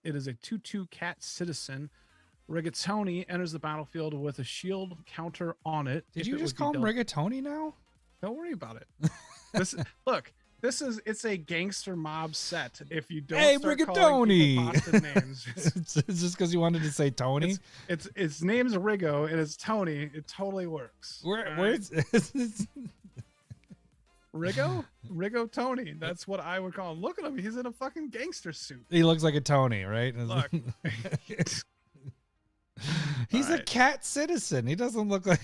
It is a 2/2 cat citizen. Rigatoni enters the battlefield with a shield counter on it. Did if you it just would be call him dealt- Rigatoni now? Don't worry about it. This look. It's a gangster mob set. If you don't Hey, start calling people Rigatoni! Boston names, it's just because you wanted to say Tony. its name's Rigo and it's Tony. It totally works. Where's Rigo Tony. That's what I would call him. Look at him. He's in a fucking gangster suit. he looks like a Tony, right? Look. He's a Alright. cat citizen. He doesn't look like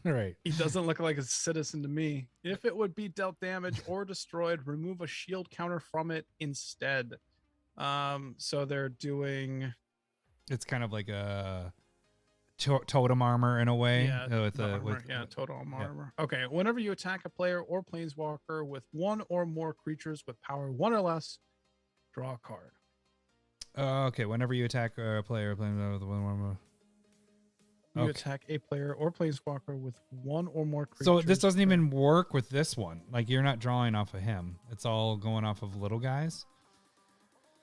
right. He doesn't look like a citizen to me. If it would be dealt damage or destroyed, remove a shield counter from it instead. So they're doing It's kind of like a totem armor in a way. With the armor, with, total armor. Okay, whenever you attack a player or planeswalker with one or more creatures with power 1 or less, draw a card. okay, whenever you attack a player playing with one. You Okay. attack a player or planeswalker with one or more creatures. So this doesn't even work with this one. Like you're not drawing off of him. It's all going off of little guys.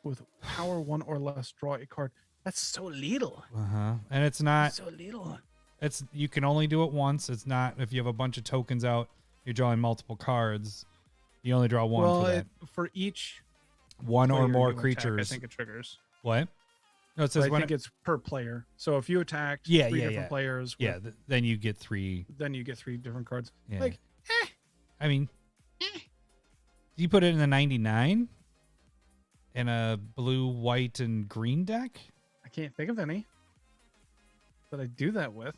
with power 1 or less, draw a card. That's so little. And it's not. So little. It's you can only do it once. It's not if you have a bunch of tokens out. You're drawing multiple cards. You only draw one Well, for that. for each One or player more you attack, creatures. I think it triggers. What? No, it So says I when. think it's per player. So if you attacked three different players, with, Yeah, then you get 3. then you get 3 different cards. Yeah. Like, I mean, do you put it in the 99 in a blue, white, and green deck? I can't think of any that I do that with.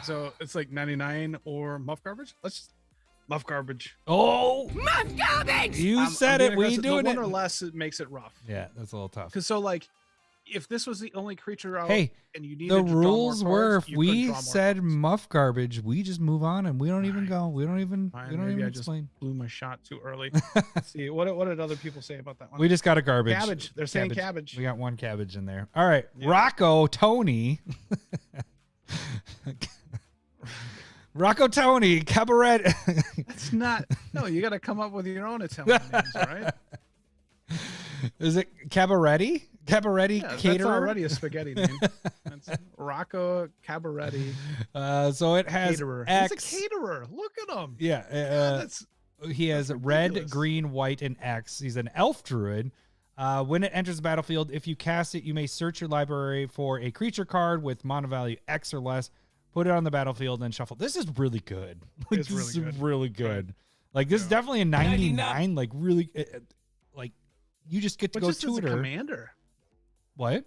So it's like 99 or Muff Garbage. Muff Garbage. Oh, Muff Garbage! you I'm said being it. We aggressive. doing the it. one or less, it makes it rough. Yeah, that's a little tough. Because so like, if this was the only creature out, Hey, and you needed the to draw more rules were cards, if you couldn't we draw more said cards. Muff Garbage, we just move on and we don't even Alright. go. We don't even. Fine, we don't maybe even I just explain. blew my shot too early. Let's see what did other people say about that one? We just got a garbage. Cabbage. They're saying cabbage. We got one cabbage in there. All right, Yeah. Rocco Tony. Rocco Tony Cabaret. That's not. No, you got to come up with your own Italian names, all right? Is it Cabaretti? Cabaretti Yeah, caterer. that's already a spaghetti name. That's Rocco Cabaretti So it has caterer. X. He's a caterer. Look at him. Yeah, That's he has that's red, ridiculous. green, white, and X. He's an elf druid. When it enters the battlefield, if you cast it, you may search your library for a creature card with mana value X or less, put it on the battlefield, and shuffle. This is really good. Like, It's this really is good. really good. Like, this is Yeah. definitely a 99. Like, really, like, you just get to but go just as a tutor. commander. What?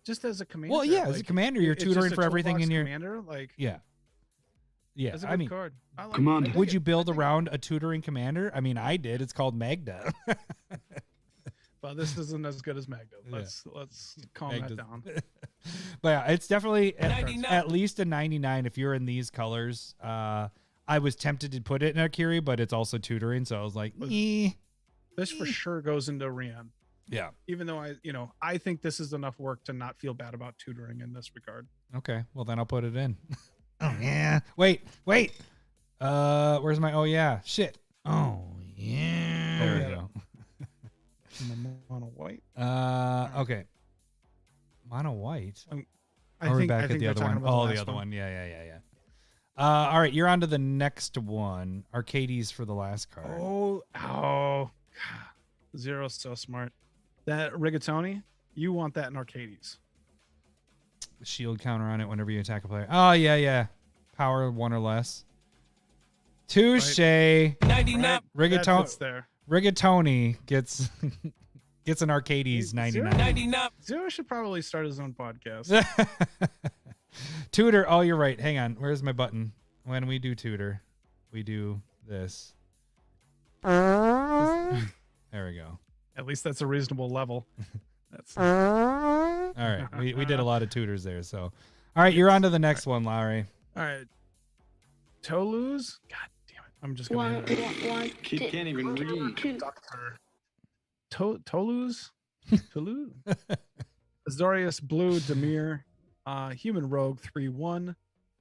Just as a commander. Well, yeah, as a like, commander, you're it's tutoring just a for everything toolbox in your. commander. Like, Yeah. Yeah. that's a I good mean, card. I like Commander. I dig would it. you build I dig it. around a tutoring commander? I mean, I did. It's called Magda. Well, this isn't as good as Magda. Yeah. Let's calm Magda's- that down. But yeah, it's definitely 99. at least a 99 if you're in these colors. I was tempted to put it in Akiri, but it's also tutoring, so I was like, eh. This for sure goes into Rian. Yeah. Even though I think this is enough work to not feel bad about tutoring in this regard. Okay. Well, then I'll put it in. Oh yeah. Wait. Where's my? Oh yeah. Shit. Oh yeah. There we yeah. go. Mono white. Okay. Mono white. I Or we're think back I at think the we're other talking one. about Oh, the last other one. Yeah. All right, you're on to the next one. Arcades for the last card. Oh, God. Zero's so smart. That rigatoni, you want that in Arcades. Shield counter on it whenever you attack a player. Oh, yeah. Power 1 or less. Touche. 99. That's there. Rigatoni gets an Arcades Hey, 99. 99. Zero should probably start his own podcast. Tutor. Oh, you're right. Hang on. Where's my button? When we do tutor, we do this. There we go. At least that's a reasonable level. That's All right. We did a lot of tutors there. So, all right. You're on to the next one, Lowery. all right. Tolu's? God damn it. I'm just going to Kid can't even read. Doctor. Tolu's? Tolu? Azorius Blue Demir, human rogue 3/1.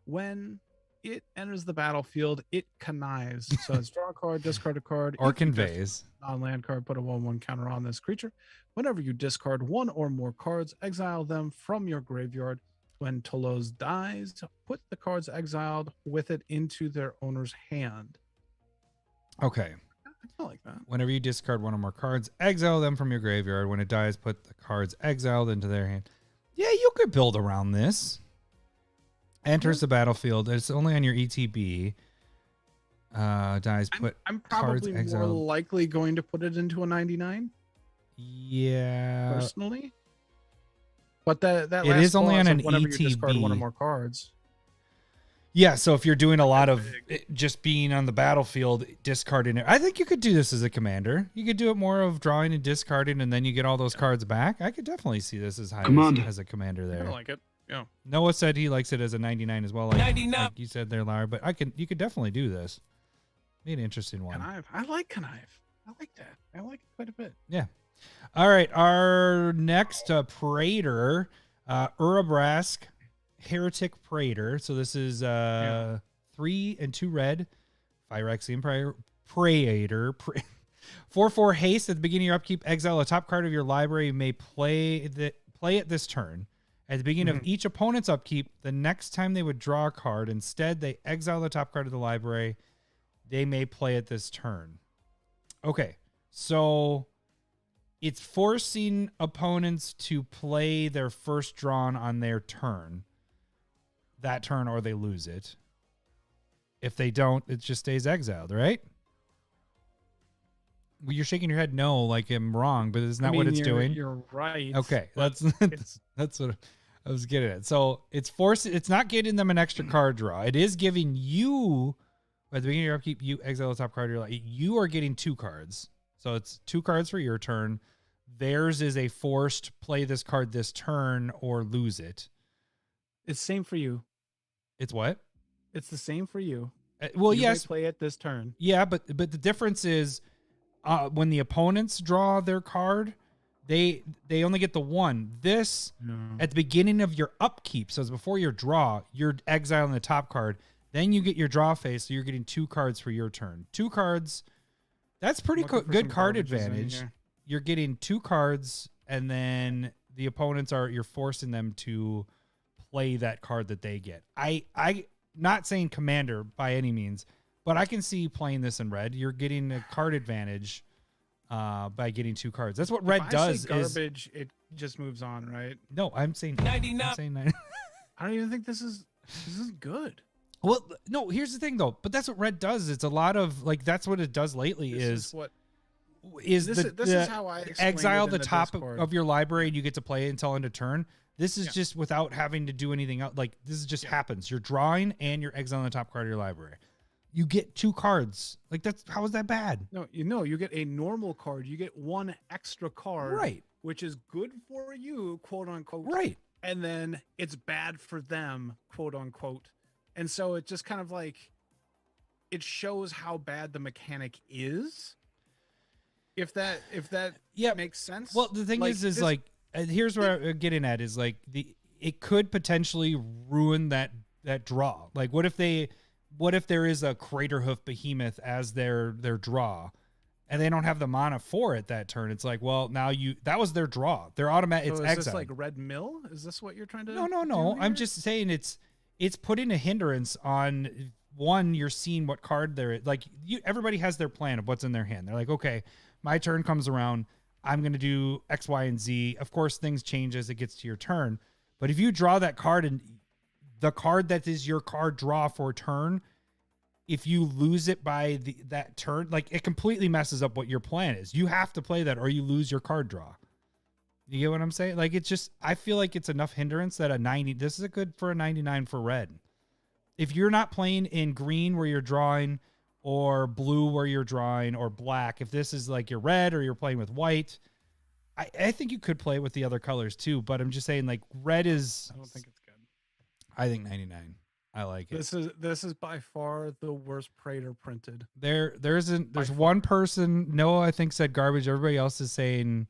When it enters the battlefield, it connives. So it's draw a card, discard a card, Or if you conveys. non-land card, put a 1/1 counter on this creature. Whenever you discard one or more cards, exile them from your graveyard. When Tolos dies, put the cards exiled with it into their owner's hand. Okay. I like that. Whenever you discard one or more cards, exile them from your graveyard. When it dies, put the cards exiled into their hand. Yeah, you could build around this. Enters the battlefield. It's only on your ETB. Dies, put I'm cards probably more exiled. likely going to put it into a 99 Yeah. personally. But that It last is only clause on of an whenever you discard one or ETB. more cards. Yeah, so if you're doing a lot That's of big. it just being on the battlefield, discarding it, I think you could do this as a commander. You could do it more of drawing and discarding, and then you get all those cards back. I could definitely see this as high Commander. as a commander I there. like it. Yeah. Noah said he likes it as a 99 as well, like 99. you said there, Lar. But you could definitely do this. Be an interesting one. Connive. I like connive. I like that. I like it quite a bit. Yeah. All right, our next Praetor, Urabrask Heretic Praetor. So this is 3 and 2 red, Phyrexian Praetor. 4/4 haste at the beginning of your upkeep. Exile a top card of your library. You may play it this turn. At the beginning of each opponent's upkeep, the next time they would draw a card, instead they exile the top card of the library. They may play it this turn. Okay, so it's forcing opponents to play their first drawn on their turn. That turn, or they lose it. If they don't, it just stays exiled, right? Well, you're shaking your head no, like I'm wrong, but isn't that what it's doing? You're right. Okay, but that's it's that's what I was getting at. So it's not getting them an extra card draw. It is giving you At the beginning of your upkeep, you exile the top card of your library. You are getting 2 cards. So it's 2 cards for your turn. Theirs is a forced play this card this turn or lose it. It's same for you. It's what? It's the same for you. Well, You may yes. play it this turn. Yeah, but the difference is when the opponents draw their card, they only get the 1. This, at the beginning of your upkeep, so it's before your draw, you're exiling the top card. Then you get your draw phase, so you're getting 2 cards for your turn. 2 cards, that's pretty good card advantage. You're getting 2 cards, and then the opponents you're forcing them to play that card that they get. I not saying commander by any means, but I can see playing this in red. You're getting a card advantage by getting 2 cards. That's what red does. Garbage, it just moves on, right? No, I'm saying 99. I'm saying 90. I don't even think this is good. Well, no, here's the thing though. But that's what red does. It's a lot of that's what it does lately This is how I explained exile it in the top Discord. of your library and you get to play it until end of turn. This is just without having to do anything else. This just happens. You're drawing and you're exiling the top card of your library. You get 2 cards. How is that bad? No, you get a normal card. You get 1 extra card, Right. which is good for you, quote unquote. Right. And then it's bad for them, quote unquote. And so it just kind of it shows how bad the mechanic is. If that makes sense. Well, the thing is here's where I'm getting at is it could potentially ruin that draw. What if there is a Craterhoof Behemoth as their draw, and they don't have the mana for it that turn? It's that was their draw. They're automatic. So It's is exile. this Red Mill? Is this what you're trying to? No. do I'm here? just saying it's putting a hindrance on one. You're seeing what card they're everybody has their plan of what's in their hand. They're like, okay, my turn comes around. I'm going to do X, Y, and Z. Of course, things change as it gets to your turn. But if you draw that card and the card that is your card draw for turn, if you lose it by that turn, it completely messes up what your plan is. You have to play that or you lose your card draw. You get what I'm saying? It's just, I feel like it's enough hindrance that this is good for a 99 for red. If you're not playing in green where you're drawing, or blue where you're drawing, or black, if this is your red or you're playing with white, I think you could play with the other colors too, but I'm just saying red is, I don't think it's good. I think 99. I like it. This is by far the worst Praetor printed. There's one person, Noah, I think, said garbage. Everybody else is saying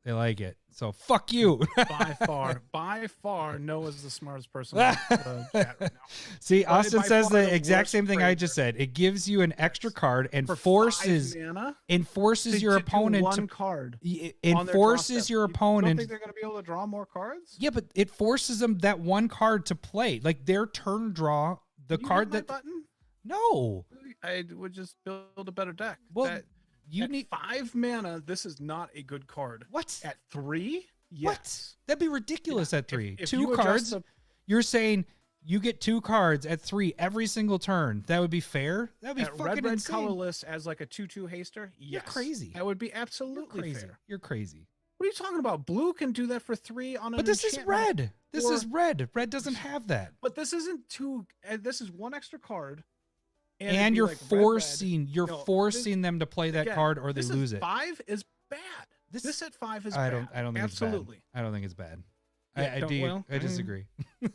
they like it. So fuck you. by far, Noah's the smartest person in the chat right now. See, But Austin by says far the exact worst same thing I Praetor. just said. It gives you an extra card and For forces 5 mana your to do opponent one card. it on their draw forces step. your You don't opponent. think they're going to be able to draw more cards? Yeah, but it forces them that one card to play. Their turn draw, the You card hit my that button. no. I would just build a better deck. Well, you at need 5 mana. This is not a good card. what? At 3? Yes. What? That'd be ridiculous at 3. If 2 you adjust cards. the- You're saying you get 2 cards at 3 every single turn. That would be fair? That would be at fucking red insane. colorless as a 2/2 haster. Yes. You're crazy. That would be You're absolutely crazy. fair. You're crazy. What are you talking about? Blue can do that for 3 on an But this is enchantment. red. This or- is red. Red doesn't have that. But this isn't 2. This is 1 extra card. it'd And be you're red, red. forcing No, forcing them to play that again, card or they this lose is it. 5 is bad. This- This at 5 is I bad. don't think absolutely. it's bad. I don't think it's bad. Yeah, I disagree.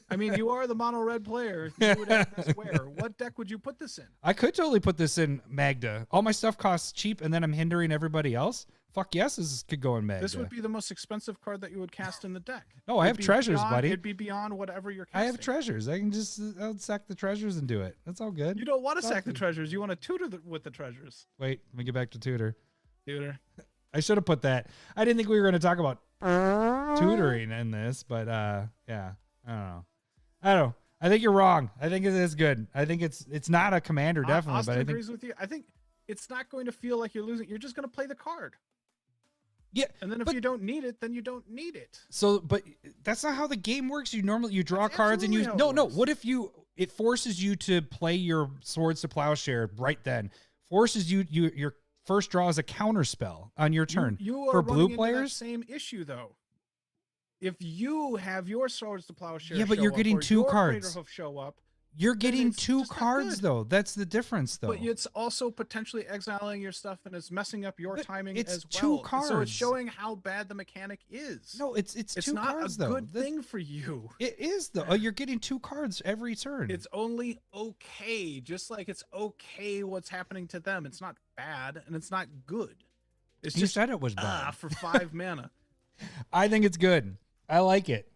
I mean, you are the mono red player. You would have this where. What deck would you put this in? I could totally put this in Magda. All my stuff costs cheap and then I'm hindering everybody else. Fuck yes, this could go in Magda. This would be the most expensive card that you would cast in the deck. No, I have treasures, buddy. It'd be beyond whatever you're casting. I have treasures. I can just I'll sack the treasures and do it. That's all good. You don't want to Fuck sack the you. treasures. You want to tutor with the treasures. Wait, let me get back to tutor. Tutor. I should have put that. I didn't think we were going to talk about tutoring in this, but yeah, I don't know. I think you're wrong. I think it is good. I think it's not a commander, definitely, Austin but I think agrees with you. I think it's not going to feel like you're losing. You're just going to play the card. yeah. And then if But- you don't need it, then you don't need it. So, but that's not how the game works. You draw That's cards and you absolutely how it works. What if it forces you to play your Swords to Plowshare right then? Forces your first draw is a counter spell on your turn. You are for running blue into players. that same issue though. If you have your Swords to Plowshare, Yeah, but show you're up, getting or 2 your cards. Craterhoof show up, You're getting it's two just not cards, good. though. That's the difference, though. But it's also potentially exiling your stuff, and it's messing up your But timing it's as two well. And so cards. it's showing how bad the mechanic is. No, it's two not cards, a though. good thing for you. It is, though. Oh, you're getting two cards every turn. It's only okay, just like it's okay what's happening to them. It's not bad, and it's not good. It's You just said it was bad. for 5 mana. I think it's good. I like it.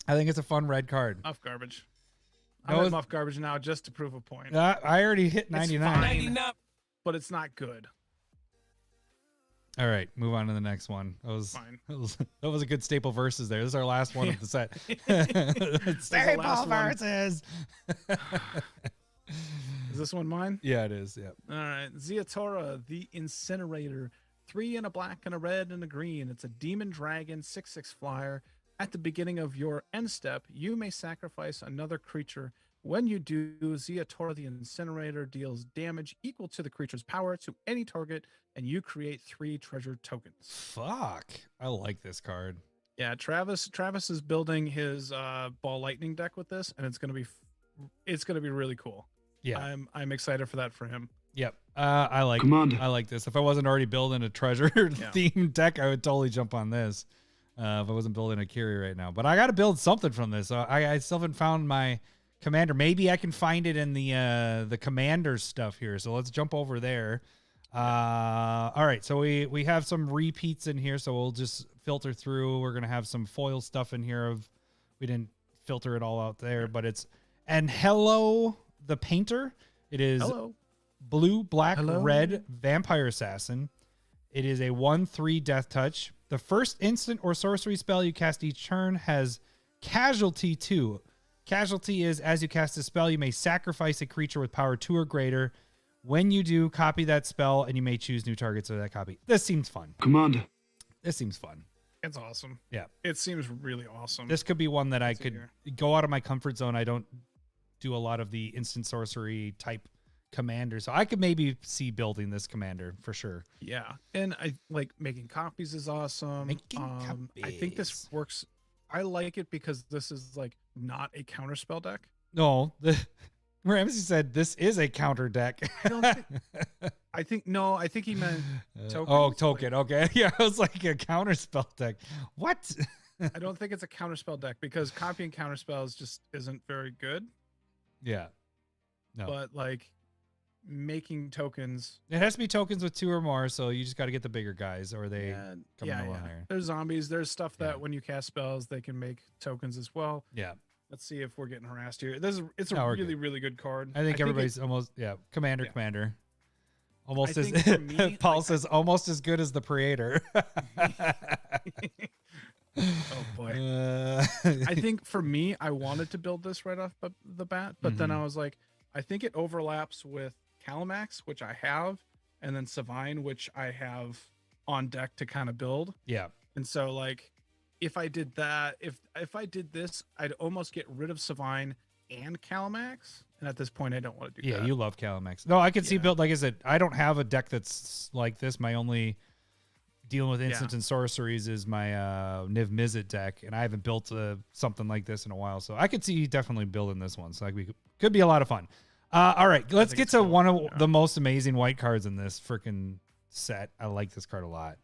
I think it's a fun red card. Muff Garbage. No, I'm at it's- Muff Garbage now just to prove a point. I already hit 99. fine. 99. But it's not good. All right, move on to the next one. Fine. That was a good staple versus there. This is our last one of the set. the Staple last one. versus. Is this one mine? Yeah, it is. Yeah. All right. Ziatora, the Incinerator. 3 and a black and a red and a green. It's a demon dragon 6/6 flyer. At the beginning of your end step, you may sacrifice another creature. When you do, Ziatora the Incinerator deals damage equal to the creature's power to any target, and you create 3 treasure tokens. Fuck. I like this card. Yeah, Travis is building his ball lightning deck with this, and it's gonna be really cool. Yeah. I'm excited for that for him. Yep. I like this. If I wasn't already building a treasure themed deck, I would totally jump on this. If I wasn't building a Curie right now, but I got to build something from this. I still haven't found my commander. Maybe I can find it in the commander stuff here. So let's jump over there. All right. So we have some repeats in here. So we'll just filter through. We're going to have some foil stuff in here we didn't filter it all out there, but and hello, the painter. It is Hello. blue, black, Hello? red vampire assassin. It is a 1/3 death touch. The first instant or sorcery spell you cast each turn has casualty 2. Casualty is as you cast a spell, you may sacrifice a creature with power 2 or greater. When you do, copy that spell, and you may choose new targets of that copy. This seems fun. Commander. This seems fun. It's awesome. Yeah. It seems really awesome. This could be one that I Let's see could here. go out of my comfort zone. I don't do a lot of the instant sorcery type commander, so I could maybe see building this commander for sure. Yeah, and I like making copies is awesome. Making I think this copies. works. I like it because this is like not a counterspell deck. No, Ramsey said this is a counter deck. I don't I think he meant tokens. Oh, token. Okay. Yeah, it was like a counter spell deck. What? I don't think it's a counterspell deck because copying counterspells just isn't very good. Yeah. No. But like making tokens. It has to be tokens with 2 or more, so you just got to get the bigger guys, or they Yeah, come yeah, nowhere yeah. higher. There's zombies. There's stuff that Yeah. when you cast spells, they can make tokens as well. Yeah. Let's see if we're getting harassed here. It's a No, we're really, really good card. I think everybody's it- almost commander. Almost I as think for me, Paul like, says almost as good as the Praetor. oh boy. I think for me, I wanted to build this right off the bat, but then I was like, I think it overlaps with Calamax, which I have, and then Savine, which I have on deck to kind of build. Yeah. And so like if I did that, if I did this, I'd almost get rid of Savine and Calamax. And at this point I don't want to do Yeah, that. you love Calamax. No, I can see Yeah. build, like I said, I don't have a deck that's like this. My only dealing with instant Yeah. and sorceries is my Niv Mizzet deck, and I haven't built something like this in a while. So I could see definitely building this one. So like could be a lot of fun. All right, let's think get it's to cool. one of Yeah. the most amazing white cards in this freaking set. I like this card a lot.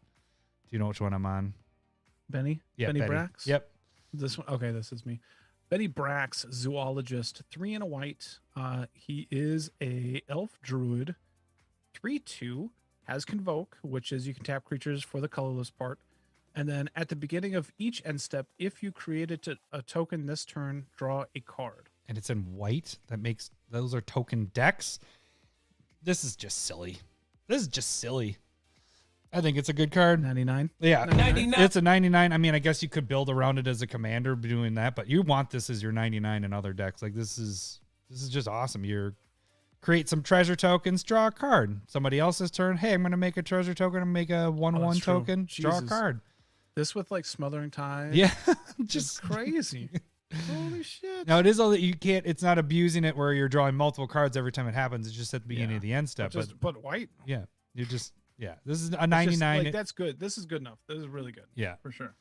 Do you know which one I'm on? Benny? Yeah, Benny Betty. Brax? Yep. This one, okay, this is me. Benny Brax, zoologist, 3 and a white. He is a elf druid, 3/2, has convoke, which is you can tap creatures for the colorless part. And then at the beginning of each end step, if you created a token this turn, draw a card. And it's in white. That makes those are token decks. This is just silly. This is just silly. I think it's a good card. 99. Yeah, 99. it's a 99. I mean, I guess you could build around it as a commander doing that, but you want this as your 99 in other decks. Like this is just awesome. You're create some treasure tokens, draw a card. Somebody else's turn. Hey, I'm going to make a treasure token and make a 1/1 that's true. token. Draw a Jesus. card. This with like Smothering Tide. Yeah, Just just crazy. Holy shit. now it is all that you can't. It's not abusing it where you're drawing multiple cards every time it happens. It's just at the beginning Yeah. of the end step. But white. Yeah, you just this is a It's just, 99. like, that's good. This is good enough. This is really good. Yeah. For sure.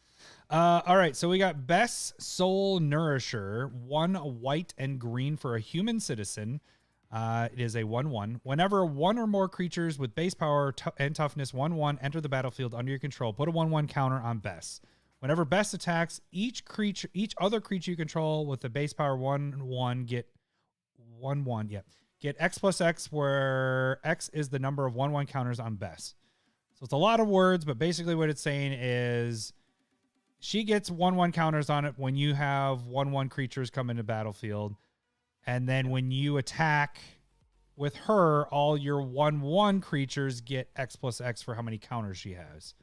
All right, so we got Best Soul Nourisher, 1 white and green for a human citizen. It is a 1/1. Whenever one or more creatures with base power and toughness 1/1 enter the battlefield under your control, put a 1/1 counter on Best. Whenever Best attacks, each other creature you control with the base power 1/1 get 1/1. Yeah, get X+X, where X is the number of 1/1 counters on Best. So it's a lot of words, but basically what it's saying is she gets 1/1 counters on it when you have 1/1 creatures come into battlefield. And then when you attack with her, all your 1/1 creatures get X+X for how many counters she has.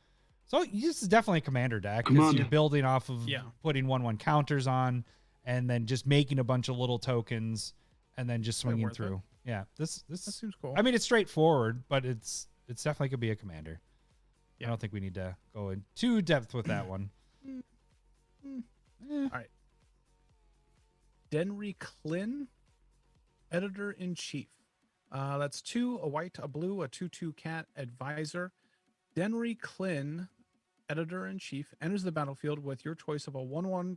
So this is definitely a commander deck because you're building off of putting 1/1 counters on and then just making a bunch of little tokens and then just swinging through. Yeah, this that seems cool. I mean, it's straightforward, but it's definitely could be a commander. Yeah. I don't think we need to go in too depth with that one. All right. Denry Klin, Editor-in-Chief. That's 2, a white, a blue, a 2/2 cat advisor. Denry Klin, Editor-in-Chief, enters the battlefield with your choice of a 1/1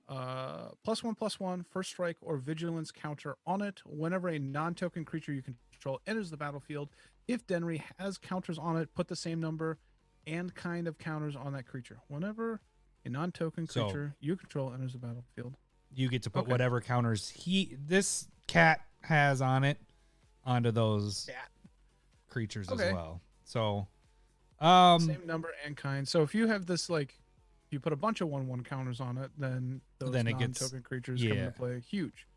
+1/+1 first strike or vigilance counter on it. Whenever a non-token creature you control enters the battlefield, if Denry has counters on it, put the same number and kind of counters on that creature. Whenever a non-token creature you control enters the battlefield, you get to put whatever counters this cat has on it onto those creatures as well. So same number and kind. So if you have this, like, you put a bunch of 1/1 counters on it, then those non-token creatures come into play huge.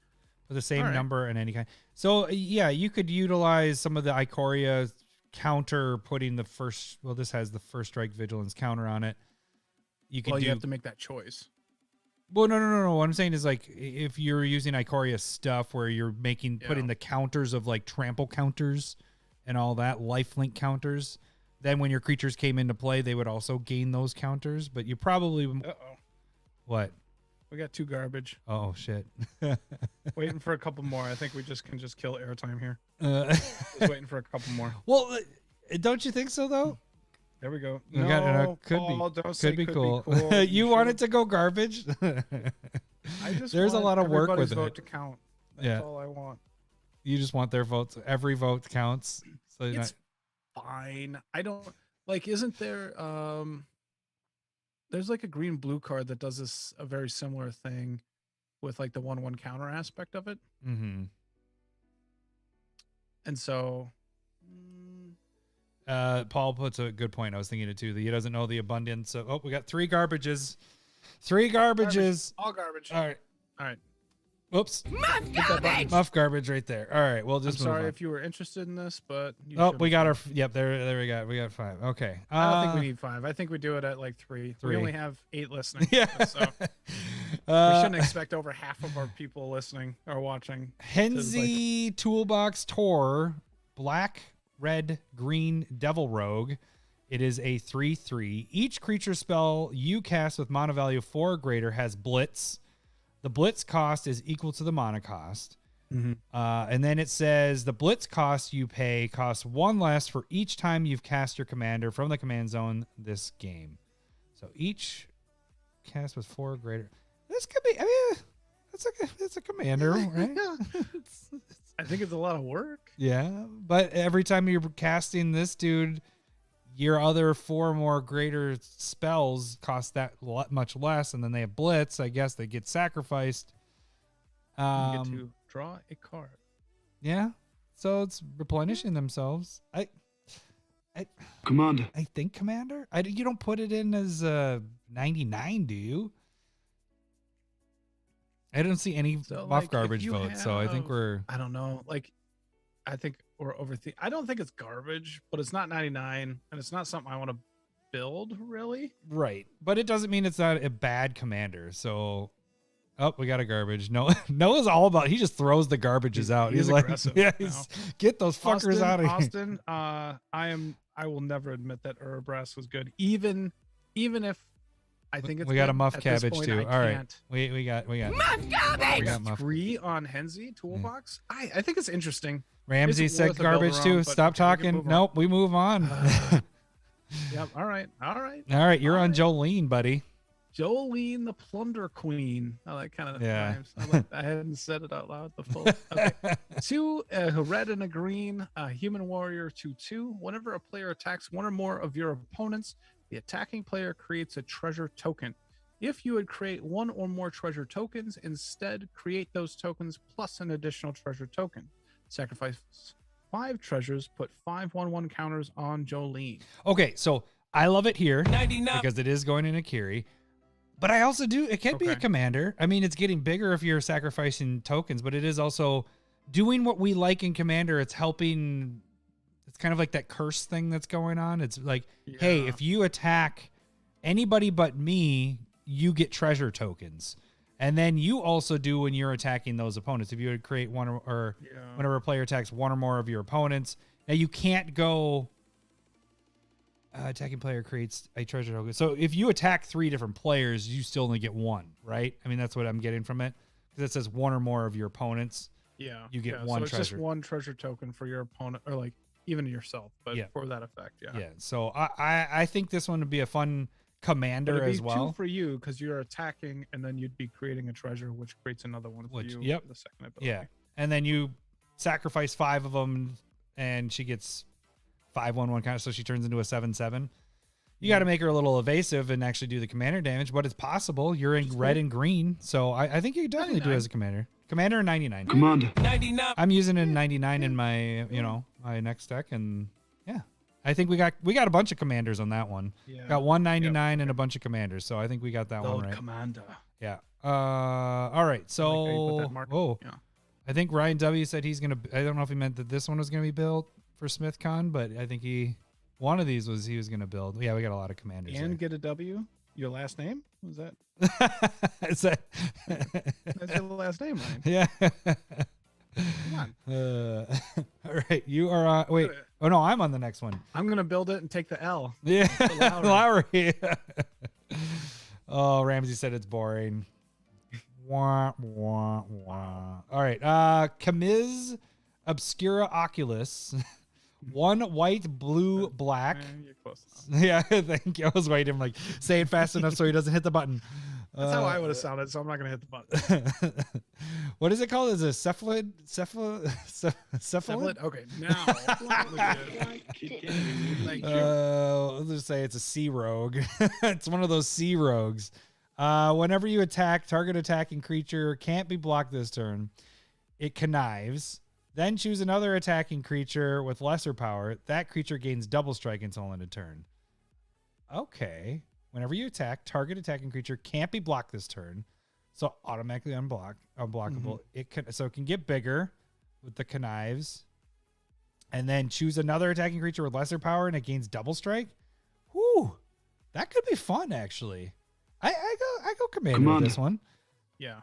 For the same number and any kind. So yeah, you could utilize some of the Ikoria counter, putting the first. Well, this has the first strike vigilance counter on it. You could. You have to make that choice. Well, no. What I'm saying is, like, if you're using Ikoria stuff where you're putting the counters of like trample counters and all that, lifelink counters, then when your creatures came into play, they would also gain those counters. But you probably what? We got 2 garbage. Oh shit! Waiting for a couple more. I think we can just kill airtime here. Just waiting for a couple more. Well, don't you think so though? There we go. Could be cool. You want it to go garbage? There's a lot of work with vote it. To count. That's all I want. You just want their votes. Every vote counts. So it's fine. I don't like. Isn't there? There's like a green blue card that does a very similar thing with like the 1/1 counter aspect of it. Mm-hmm. And so. Paul puts a good point. I was thinking it too. That he doesn't know the abundance of. Oh, we got 3 garbages. 3 garbages. All garbage. All right. Whoops. Muff garbage right there. All right. We'll just. I'm sorry if you were interested in this, but we got our. Yep. There we got 5. Okay. I don't think we need 5. I think we do it at like 3. We only have 8 listening. Yeah. So we shouldn't expect over half of our people listening or watching. Henzi Toolbox Tor, black, red, green, Devil Rogue. It is a 3/3. Each creature spell you cast with mana value 4 or greater has Blitz. The Blitz cost is equal to the mana cost. Mm-hmm. And then it says the Blitz cost you pay costs 1 less for each time you've cast your commander from the command zone this game. So each cast with 4 or greater. This could be. I mean, it's a commander, right? I think it's a lot of work. Yeah, but every time you're casting this dude, your other 4 more greater spells cost that much less, and then they have Blitz. I guess they get sacrificed. You get to draw a card. Yeah, so it's replenishing themselves. Commander. I think Commander. You don't put it in as 99, do you? I don't see any Muff Garbage votes, so I think we're. I don't know. Like, I think we're overthinking. I don't think it's garbage, but it's not 99, and it's not something I want to build, really. Right, but it doesn't mean it's not a bad commander. So, we got a garbage. Noah's all about. He just throws the garbages out. He's like, get those fuckers out of here. Austin, I will never admit that Urbrass was good, even if. I think it's we got a Muff Cabbage point, too. All right, we got Muff Garbage. We got 3 on Henzi Toolbox. I think it's interesting. Ramsey said garbage too. Stop talking. Nope, we move on. Yep. All right. You're on Jolene, buddy. Jolene the Plunder Queen. Oh, that kind of Yeah. rhymes. I hadn't said it out loud. The full. Okay. 2, a red and a green, human warrior 2/2. Whenever a player attacks one or more of your opponents, the attacking player creates a treasure token. If you would create one or more treasure tokens, instead create those tokens plus an additional treasure token. Sacrifice 5 treasures, put 5/1/1 counters on Jolene. Okay, so I love it here 99. because it is going in a Kiri. But I also do, it can be a Okay. commander. I mean, it's getting bigger if you're sacrificing tokens, but it is also doing what we like in commander. It's helping, it's kind of like that curse thing that's going on. It's like, hey, Yeah. if you attack anybody but me, you get treasure tokens. And then you also do when you're attacking those opponents. If you would create one or Yeah. whenever a player attacks one or more of your opponents, now you can't go attacking player creates a treasure token. So if you attack 3 different players, you still only get 1, right? I mean, that's what I'm getting from it. Because it says one or more of your opponents. Yeah. You get yeah. one so it's just treasure. one treasure token for your opponent, or like even yourself, but Yeah. for that effect. Yeah. Yeah. So I think this one would be a fun But commander it'd be as well. 2 for you because you're attacking, and then you'd be creating a treasure, which creates another one for Which- you. yep. for the second ability. Yeah. And then you sacrifice 5 of them and she gets 5/1/1 counter. So she turns into a 7/7. You got to make her a little evasive and actually do the commander damage, but it's possible. You're in red and green. So I think you could definitely do it 99. as a commander. Commander 99. Commander. 99. I'm using it in 99 in my, my next deck. And yeah, I think we got a bunch of commanders on that one. Yeah. Got 199 and a bunch of commanders. So I think we got that one Lord right. Commander. Yeah. All right. I like how you put So, that mark. oh, Yeah. I think Ryan W said he's going to, I don't know if he meant that this one was going to be built for SmithCon, but I think one of these was he was going to build. Yeah, we got a lot of commanders. And get a W. Your last name? Was that? there. Is that? That's your last name, Ryan. Yeah. Come on. All right. You are on, wait. Oh, no, I'm on the next one. I'm gonna build it and take the L. Yeah. Lowery. Lowery. Oh, Ramsey said it's boring. Wah, wah, wah. All right. Camiz Obscura Oculus. 1 white, blue, black. You're close enough. Yeah, thank you. I was waiting, like, say it fast enough so he doesn't hit the button. That's how I would have sounded, so I'm not gonna hit the button. What is it called? Is it cephalid? Cephalid? Tablet? Okay, now. Thank you. Let's just say it's a sea rogue. It's one of those sea rogues. Whenever you attack, target attacking creature can't be blocked this turn. It connives. Then choose another attacking creature with lesser power. That creature gains double strike until end of turn. Okay. Whenever you attack, target attacking creature can't be blocked this turn. So automatically unblockable. It can get bigger with the connives. And then choose another attacking creature with lesser power and it gains double strike. Whew. That could be fun, actually. I go commander with this one. Yeah.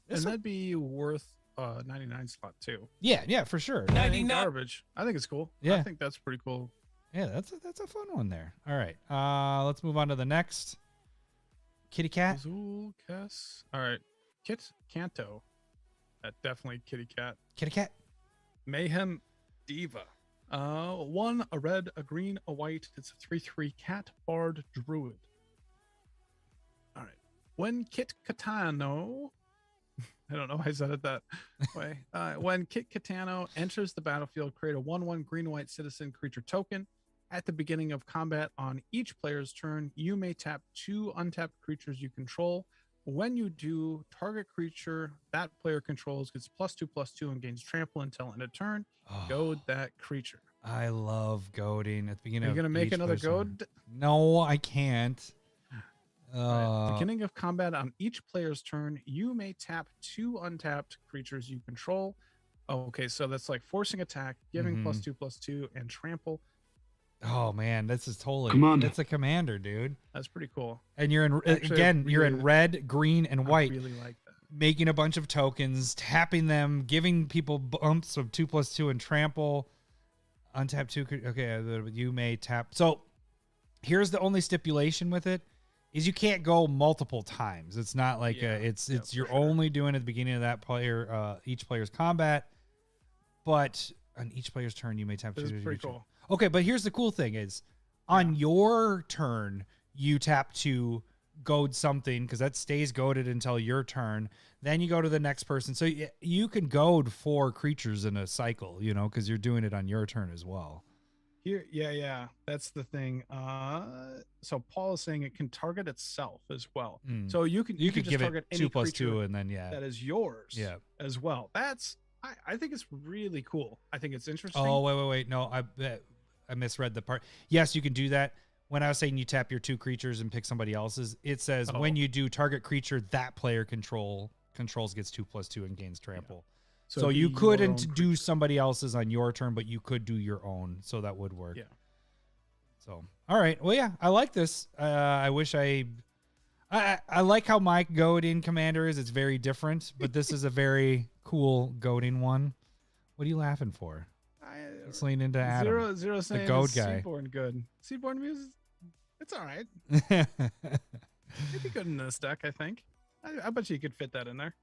This And one- that'd be worth 99 slot too. Yeah, for sure. 99. Garbage. I think it's cool. Yeah. I think that's pretty cool. Yeah, that's a fun one there. All right. Let's move on to the next. Kitty cat. Zulkas. All right. Kit Kanto. Definitely kitty cat. Kitty cat. Mayhem Diva. 1, a red, a green, a white. It's a 3/3 cat bard druid. All right. When Kit Katano, I don't know why I said it that way. When Kit Katano enters the battlefield, create a 1/1 green-white citizen creature token. At the beginning of combat on each player's turn, you may tap 2 untapped creatures you control. When you do, target creature that player controls gets +2/+2 and gains trample until end of turn. Goad that creature. I love goading at the beginning. Are you of gonna make each another player's turn. goad? No, I can't. Beginning of combat on each player's turn, you may tap 2 untapped creatures you control. Okay, so that's like forcing attack, giving Mhm. +2/+2, and trample. Oh man, this is totally. Commander. It's a commander, dude. That's pretty cool. And you're in Actually, again. You're in really- red, green, and white. I really like that. Making a bunch of tokens, tapping them, giving people bumps of 2/2 and trample. Untap 2. Okay, you may tap. So here's the only stipulation with it is you can't go multiple times. It's not like Yeah, it's yeah, for you're sure. only doing it at the beginning of that player each player's combat. But on each player's turn, you may tap 2. This is pretty cool. Okay, but here's the cool thing is on your turn, you tap 2 goad something because that stays goaded until your turn. Then you go to the next person. So you can goad 4 creatures in a cycle, you know, because you're doing it on your turn as well. Here, yeah, that's the thing. So Paul is saying it can target itself as well. So you could could just give target it any 2+2 and then that is yours as well. That's I think it's really cool. I think it's interesting. Oh, wait. No, I misread the part. Yes, you can do that. When I was saying you tap your 2 creatures and pick somebody else's, it says when you do target creature that player controls gets 2+2 and gains trample. Yeah. So you couldn't do somebody else's on your turn, but you could do your own. So that would work. Yeah. So, all right. Well, yeah, I like this. I wish I like how my goading commander is. It's very different, but this is a very cool goading one. What are you laughing for? Let's lean into Adam. Zero saying the goad guy. Seaborn good. Seaborn music, it's all right. It'd be good in this deck, I think. I bet you could fit that in there.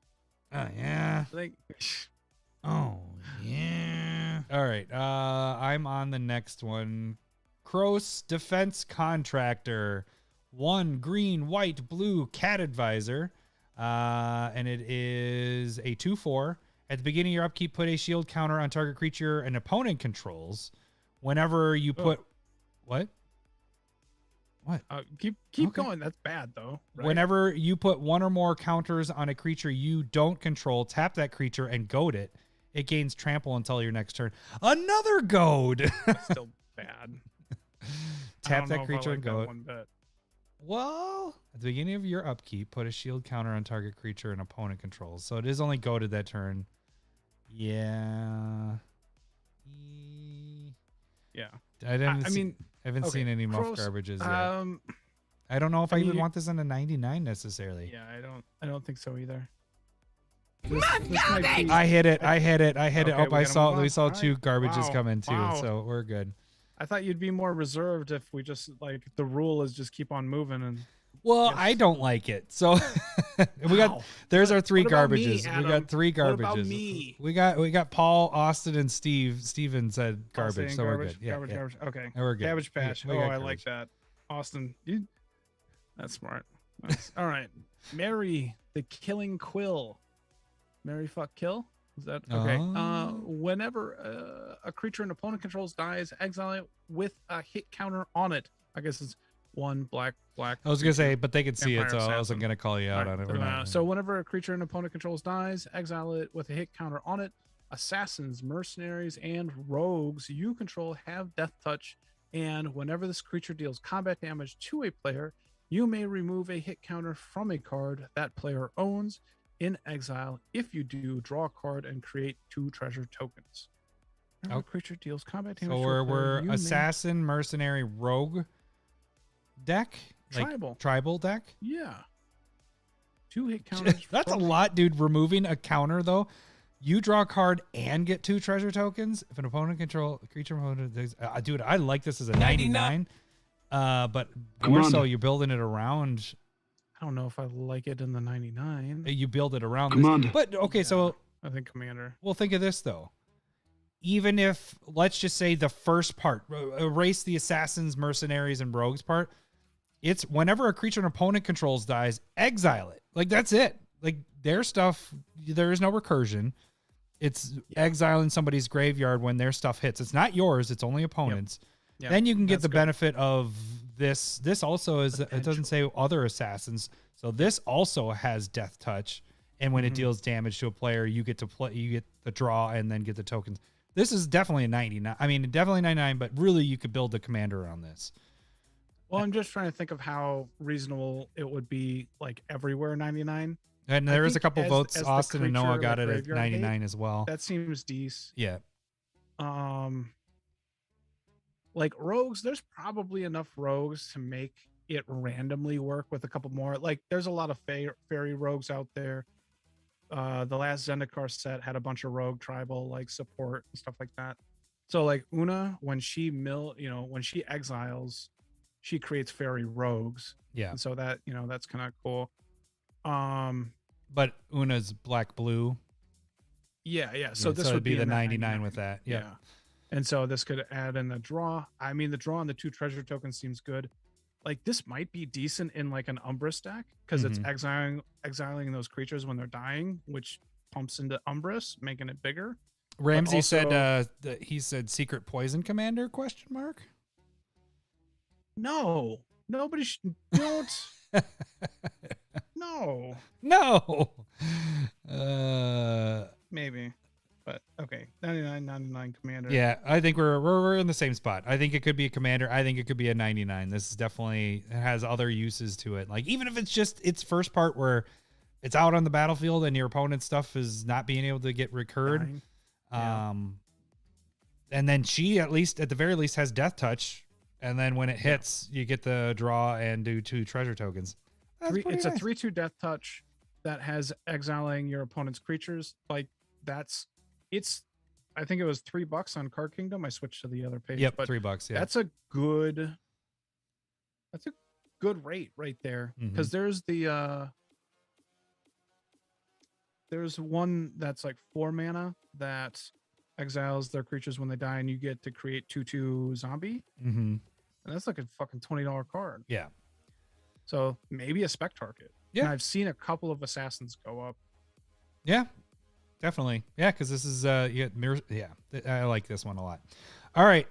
Oh, yeah. I think. Oh, yeah. All right. I'm on the next one. Kroos Defense Contractor. 1 green, white, blue cat advisor. And it is a 2/4. At the beginning of your upkeep, put a shield counter on target creature an opponent controls. Whenever you put what? Keep going. That's bad though. Right? Whenever you put 1 or more counters on a creature you don't control, tap that creature and goad it. It gains trample until your next turn. Another goad. That's still bad. Tap that creature and goad. Well, at the beginning of your upkeep, put a shield counter on target creature an opponent controls. So it is only goaded that turn. Yeah. Yeah. I haven't seen any Muff Garbages yet. I don't know if I even want this in a 99 necessarily. Yeah, I don't think so either. Muff Garbage! I hit it. Okay, oh, we saw All 2 right. garbages come in too, Wow. so we're good. I thought you'd be more reserved if we just like the rule is just keep on moving and. Well, Yes. I don't like it. So there's our 3 what about me, garbages. Adam? We got 3 garbages. What about me? We got Paul, Austin, and Steve. Steven said garbage, so we're good. Yeah, Garbage. Okay. Yeah, we're good. Cabbage Patch. We Oh, got I garbage. like that. Austin, that's smart. Nice. All right. Mary the Killing Quill. Mary fuck kill. Is that okay? Whenever a creature an opponent controls dies, exile it with a hit counter on it. I guess it's 1 black. I was gonna say, but they could see it, so Vampire I wasn't Assassin. gonna call you out All on it. right, so whenever a creature an opponent controls dies, exile it with a hit counter on it. Assassins, mercenaries, and rogues you control have death touch, and whenever this creature deals combat damage to a player, you may remove a hit counter from a card that player owns in exile. If you do, draw a card and create 2 treasure tokens. Whenever a creature deals combat damage So to a player, we're you may- assassin, mercenary, rogue deck, tribal deck. Yeah. 2 hit counters. That's a lot, dude. Removing a counter though, you draw a card and get 2 treasure tokens. If an opponent control a creature opponent, dude, I like this as a 99. But more so, you're building it around. I don't know if I like it in the 99. You build it around this. But okay, so I think Commander. Well, think of this though. Even if, let's just say the first part, erase the assassins, mercenaries, and rogues part. It's whenever a creature an opponent controls dies, exile it. Like, that's it. Like, their stuff, there is no recursion. It's exiling somebody's graveyard when their stuff hits. It's not yours. It's only opponents. Yep. Then you can get That's the good. benefit of this. This also is, it doesn't say other assassins. So this also has death touch. And when it deals damage to a player, you get to play, you get the draw and then get the tokens. This is definitely a 99. I mean, definitely 99, but really you could build the commander around this. Well, I'm just trying to think of how reasonable it would be, like everywhere 99. And there is a couple votes. as the Austin and Noah creature, got like, it at graveyard 99 hate, as well. That seems decent. Yeah. Like rogues, there's probably enough rogues to make it randomly work with a couple more. Like, there's a lot of fairy rogues out there. The last Zendikar set had a bunch of rogue tribal like support and stuff like that. So like Una, when she when she exiles, she creates fairy rogues. Yeah. And so that, that's kind of cool. But Una's black blue. Yeah. So this it'd would be the in that 99 with that. Yeah. And so this could add in the draw. I mean, the draw on the 2 treasure tokens seems good. like this might be decent in like an Umbris deck because it's Mm-hmm. exiling those creatures when they're dying, which pumps into Umbris, making it bigger. Ramsey said also- that he said secret poison commander question mark. No, nobody don't. No, No. maybe, but okay. 99 commander. Yeah, I think we're in the same spot. I think it could be a commander. I think it could be a 99. This is definitely, it has other uses to it. Like even if it's just its first part where it's out on the battlefield and your opponent's stuff is not being able to get recurred. Dying. Yeah. And then she at the very least has death touch. And then when it hits, you get the draw and do 2 treasure tokens. It's a 3/2 death touch that has exiling your opponent's creatures. Like I think it was $3 on Card Kingdom. I switched to the other page. Yep, but $3. Yeah, that's a good rate right there. Because there's one that's like 4 mana that exiles their creatures when they die, and you get to create 2/2 zombie. Mm-hmm. And that's like a fucking $20 card. Yeah. So maybe a spec target. Yeah. And I've seen a couple of assassins go up. Yeah, definitely. Yeah, because this is I like this one a lot. All right,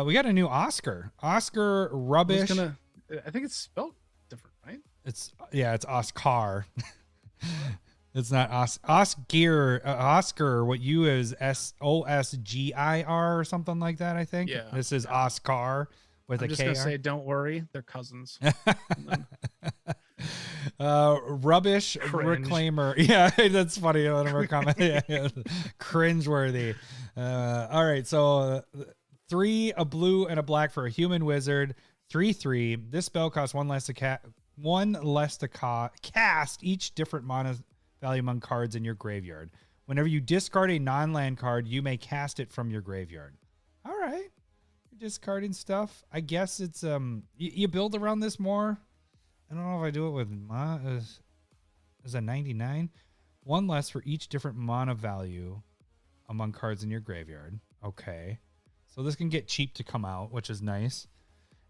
we got a new Oscar. Oscar Rubbish. I think it's spelled different, right? It's Oscar. It's not Oscar. Oscar. What you is SOSGIR or something like that. I think. Yeah. This is Oscar with I'm a just KR. gonna say, don't worry, they're cousins. Rubbish Cringe. reclaimer. Yeah, that's funny. One of our comments. Yeah. Cringeworthy. All right, so 3, a blue and a black for a human wizard. 3/3. This spell costs 1 less to cast each different mana value among cards in your graveyard. Whenever you discard a non-land card, you may cast it from your graveyard. All right, you're discarding stuff. I guess it's you build around this more. I don't know if I do it with as a 99. 1 less for each different mana value among cards in your graveyard. Okay, so this can get cheap to come out, which is nice.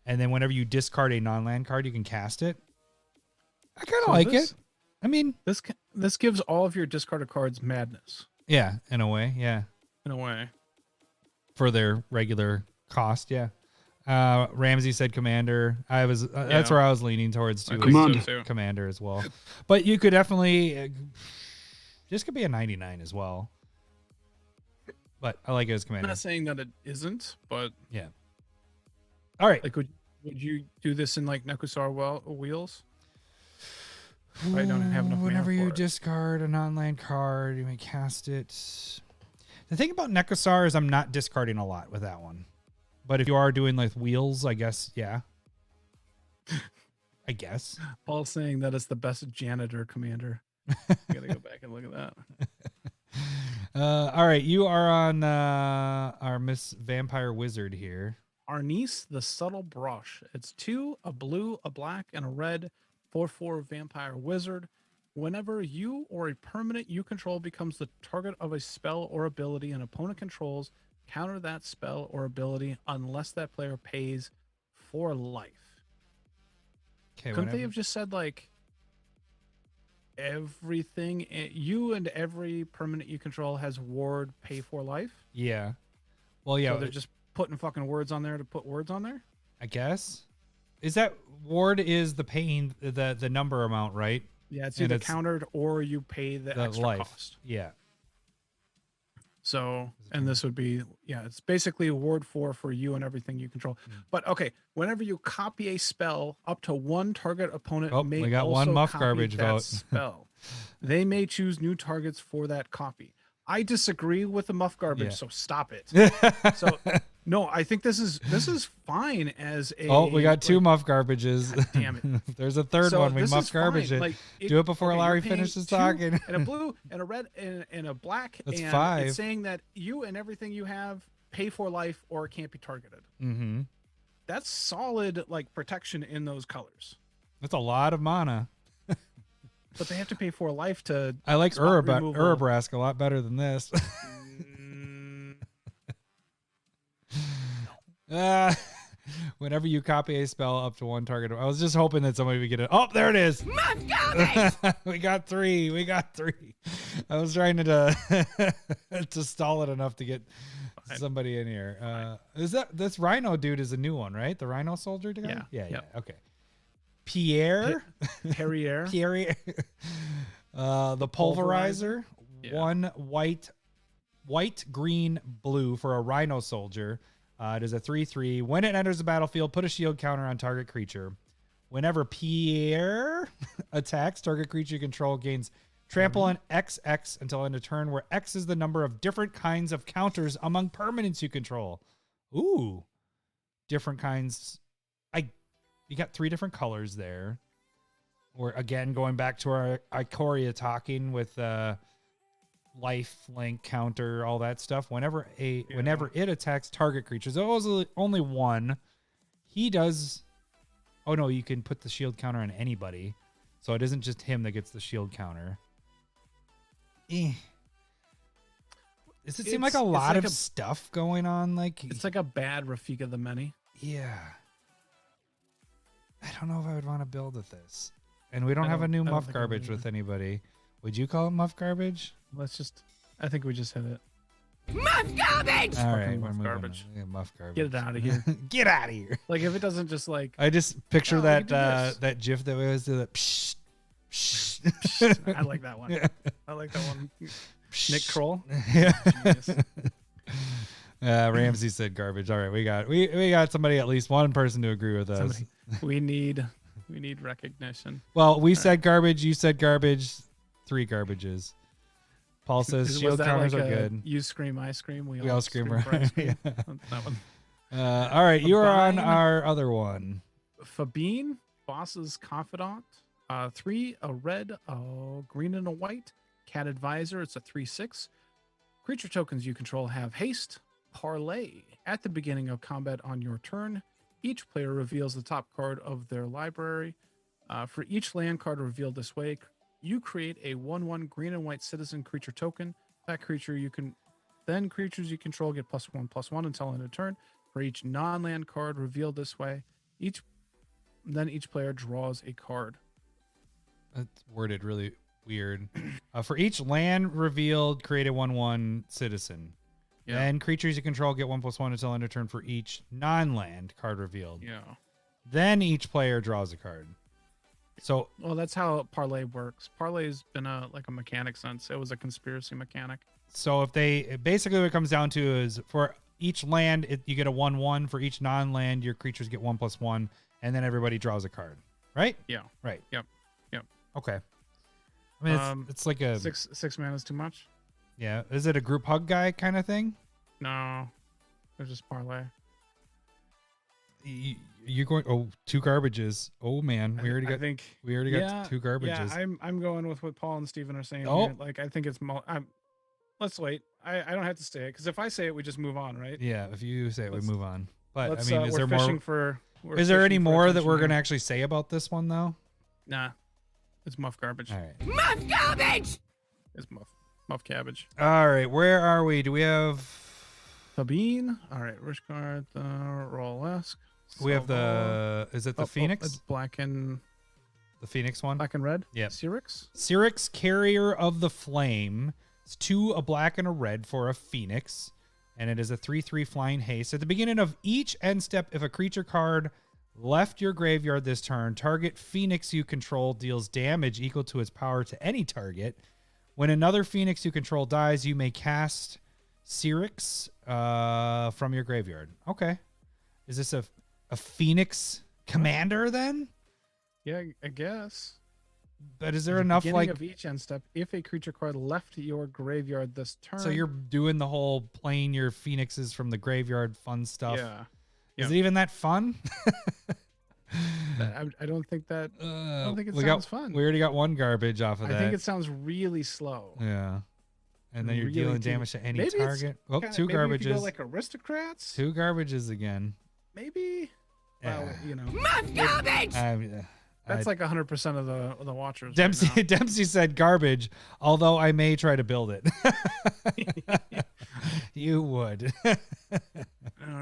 And then whenever you discard a non-land card, you can cast it. I kind of like it. I mean, this gives all of your discarded cards madness. Yeah, in a way, yeah. In a way. For their regular cost, yeah. Ramsey said Commander. That's where I was leaning towards too. Commander as well. But you could definitely this could be a 99 as well. But I like it as Commander. I'm not saying that it isn't, but yeah. All right. Like would you do this in like Nekusar wheels? I don't have enough. Whenever you discard a non-land card, you may cast it. The thing about Nekusar is I'm not discarding a lot with that one. But if you are doing like wheels, I guess, yeah. I guess. Paul's saying that it's the best janitor commander. Gotta go back and look at that. All right, you are on our Miss Vampire Wizard here. Arnice the Subtle Brush. It's 2, a blue, a black, and a red 4/4 Vampire Wizard. Whenever you or a permanent you control becomes the target of a spell or ability an opponent controls, counter that spell or ability unless that player pays for life. Okay, couldn't they have just said like everything you and every permanent you control has ward pay for life? Yeah. Well, yeah. So they're just putting fucking words on there to put words on there? I guess. Is that ward is the paying the number amount, right? Yeah, it's either countered or you pay the extra life. cost. Yeah. So, and this would be, it's basically ward 4 for you and everything you control. But okay, whenever you copy a spell, up to 1 target opponent may we got also one Muff copy Garbage that vote. spell. They may choose new targets for that copy. I disagree with the Muff Garbage, so stop it. So, no, I think this is fine as a. Oh, we got 2 Muff Garbages. God damn it! There's a third one. We Muff Garbage it. Like, do it before Lowery finishes talking. And a blue, and a red, and a black. That's and 5. It's saying that you and everything you have pay for life or it can't be targeted. Mm-hmm. That's solid, like protection in those colors. That's a lot of mana. But they have to pay for life to. I like Urabrask a lot better than this. Whenever you copy a spell up to one target, I was just hoping that somebody would get it. Oh, there it is. Muff Garbage! We got three. I was trying to to stall it enough to get somebody in here. Is that this Rhino dude is a new one, right? The Rhino soldier guy? Yeah. Okay. Pierre. Perrier. Pierre. The pulverizer. Yeah. One white, green, blue for a Rhino soldier. It is a 3/3. When it enters the battlefield, put a shield counter on target creature. Whenever Pierre attacks, target creature you control gains trample on XX until end of turn, where X is the number of different kinds of counters among permanents you control. Ooh. Different kinds. You got 3 different colors there. We're again going back to our Ikoria talking with life link counter, all that stuff. Whenever it attacks target creatures, only one. He does. Oh no, you can put the shield counter on anybody, so it isn't just him that gets the shield counter. Does it seem like a lot of stuff going on? Like it's like a bad Rafika the Many. Yeah. I don't know if I would want to build with this. And we don't have a new Muff Garbage with anybody. Would you call it Muff Garbage? I think we just hit it. Muff Garbage! All right, Muff we're Garbage. moving on. Yeah, Muff Garbage. Get it out of here. Get out of here. Like if it doesn't just like I just picture we that do this. that GIF that we always do that. Psh, psh. I like that one. Yeah. I like that one. Nick Kroll. Yeah. Genius. Ramsey said garbage. All right, we got somebody, at least one person to agree with us. We need recognition. Well, we said garbage. You said garbage. 3 garbages. Paul says Was shield that counters like are a good. You scream, I scream. We all scream. for ice cream? Yeah. That one. All right, you are on Fabine. our other one. Fabine, Boss's Confidant. 3, a red, a green, and a white. Cat Advisor, it's a 3/6. Creature tokens you control have haste, parlay. At the beginning of combat on your turn, each player reveals the top card of their library. For each land card revealed this way, you create a 1/1 green and white citizen creature token. That creature creatures you control get +1/+1 until end of turn. For each non-land card revealed this way, each player draws a card. That's worded really weird. For each land revealed, create a 1/1 citizen. Yeah. Then creatures you control get 1/+1 until end of turn for each non-land card revealed. Yeah. Then each player draws a card. So, Well, that's how parlay works. Parlay's been a mechanic since it was a conspiracy mechanic. so if basically what it comes down to is for each land, you get a 1/1. For each non-land, your creatures get 1/+1, and then everybody draws a card. Right? Yeah. Right. Yep. Okay. I mean, it's like a six mana is too much. yeah. Is it a group hug guy kind of thing? No, there's just parlay. You're going 2 garbages. Oh man, we already got 2 garbages. Yeah, I'm going with what Paul and Steven are saying. Oh. Here. Like I think it's let's wait. I don't have to say it because if I say it, we just move on, right? Yeah, if you say it, we move on. But I Let's, mean, is there more? Is Is there any more that we're going to actually say about this one though? Nah, it's Muff Garbage. All right. Muff Garbage! It's Muff Cabbage. All right, where are we? Do we have? Sabine. All right, Rich Card, Rollesque. We have the. Is it the Phoenix? It's black and The Phoenix one. red. Yep. Cyrix. Cyrix, Carrier of the Flame. It's 2, a black and a red for a Phoenix, and it is a 3/3 flying haste. At the beginning of each end step, if a creature card left your graveyard this turn, target Phoenix you control deals damage equal to its power to any target. When another Phoenix you control dies, you may cast Cyrix from your graveyard. Okay. Is this a Phoenix commander then? Yeah, I guess. But is there At the enough beginning like of each end step, if a creature card left your graveyard this turn? so you're doing the whole playing your Phoenixes from the graveyard fun stuff? Yeah. Is it even that fun? I don't think that. I don't think it we sounds got, fun. We already got 1 garbage off of I that. think it sounds really slow. Yeah. And then you're Really dealing too- damage to any maybe it's target. Oh, Kinda- 2 maybe if you garbages. go like aristocrats. 2 garbages again. Maybe. Well, Yeah. Muff Garbage! That's like 100% of the watchers. Dempsey Right now. Dempsey said garbage, although I may try to build it. You would. All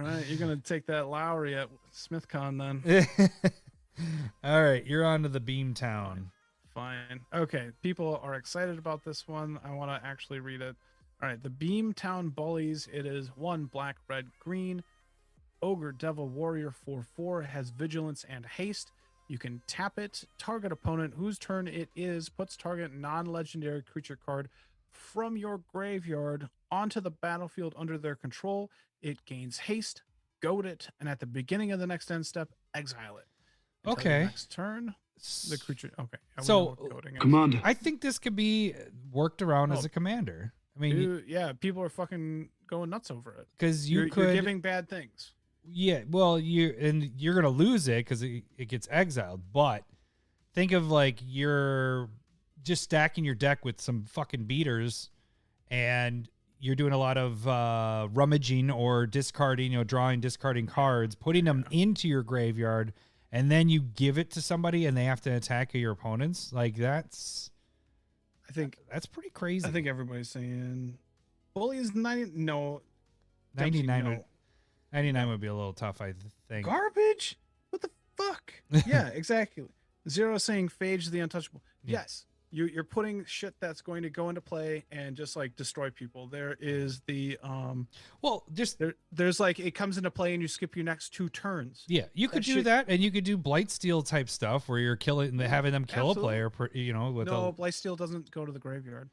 right, You're gonna take that Lowery at SmithCon then. All right, you're on to the Beamtown. Fine. Okay, people are excited about this one. I want to actually read it. All right, the Beamtown Bullies. It is 1 black, red, green. Ogre, Devil, Warrior, 4/4, has Vigilance and Haste. You can tap it, target opponent whose turn it is, puts target non-legendary creature card from your graveyard onto the battlefield under their control. It gains haste, goad it, and at the beginning of the next end step, exile it. Until Okay. the next turn, the creature. Okay. I So, wonder what goading is. Commander. I think this could be worked around as Oh. a commander. I mean, Dude, yeah, people are fucking going nuts over it. because You're could giving bad things. Yeah, well, you're gonna lose it because it gets exiled. But think of like you're just stacking your deck with some fucking beaters, and you're doing a lot of rummaging or discarding, drawing, discarding cards, putting them into your graveyard, and then you give it to somebody, and they have to attack your opponents. Like that's pretty crazy. I think everybody's saying bully is 90. No, 99 no. would 99 would be a little tough, I think. Garbage. What the fuck? Yeah, exactly. Zero saying Phage the Untouchable. Yeah. Yes, you're putting shit that's going to go into play and just like destroy people. There is the Well, just there's like it comes into play and you skip your next 2 turns. yeah, you could That do shit- that, and you could do Blightsteel type stuff where you're killing, having them kill Absolutely. a player, with No, a. Blightsteel doesn't go to the graveyard.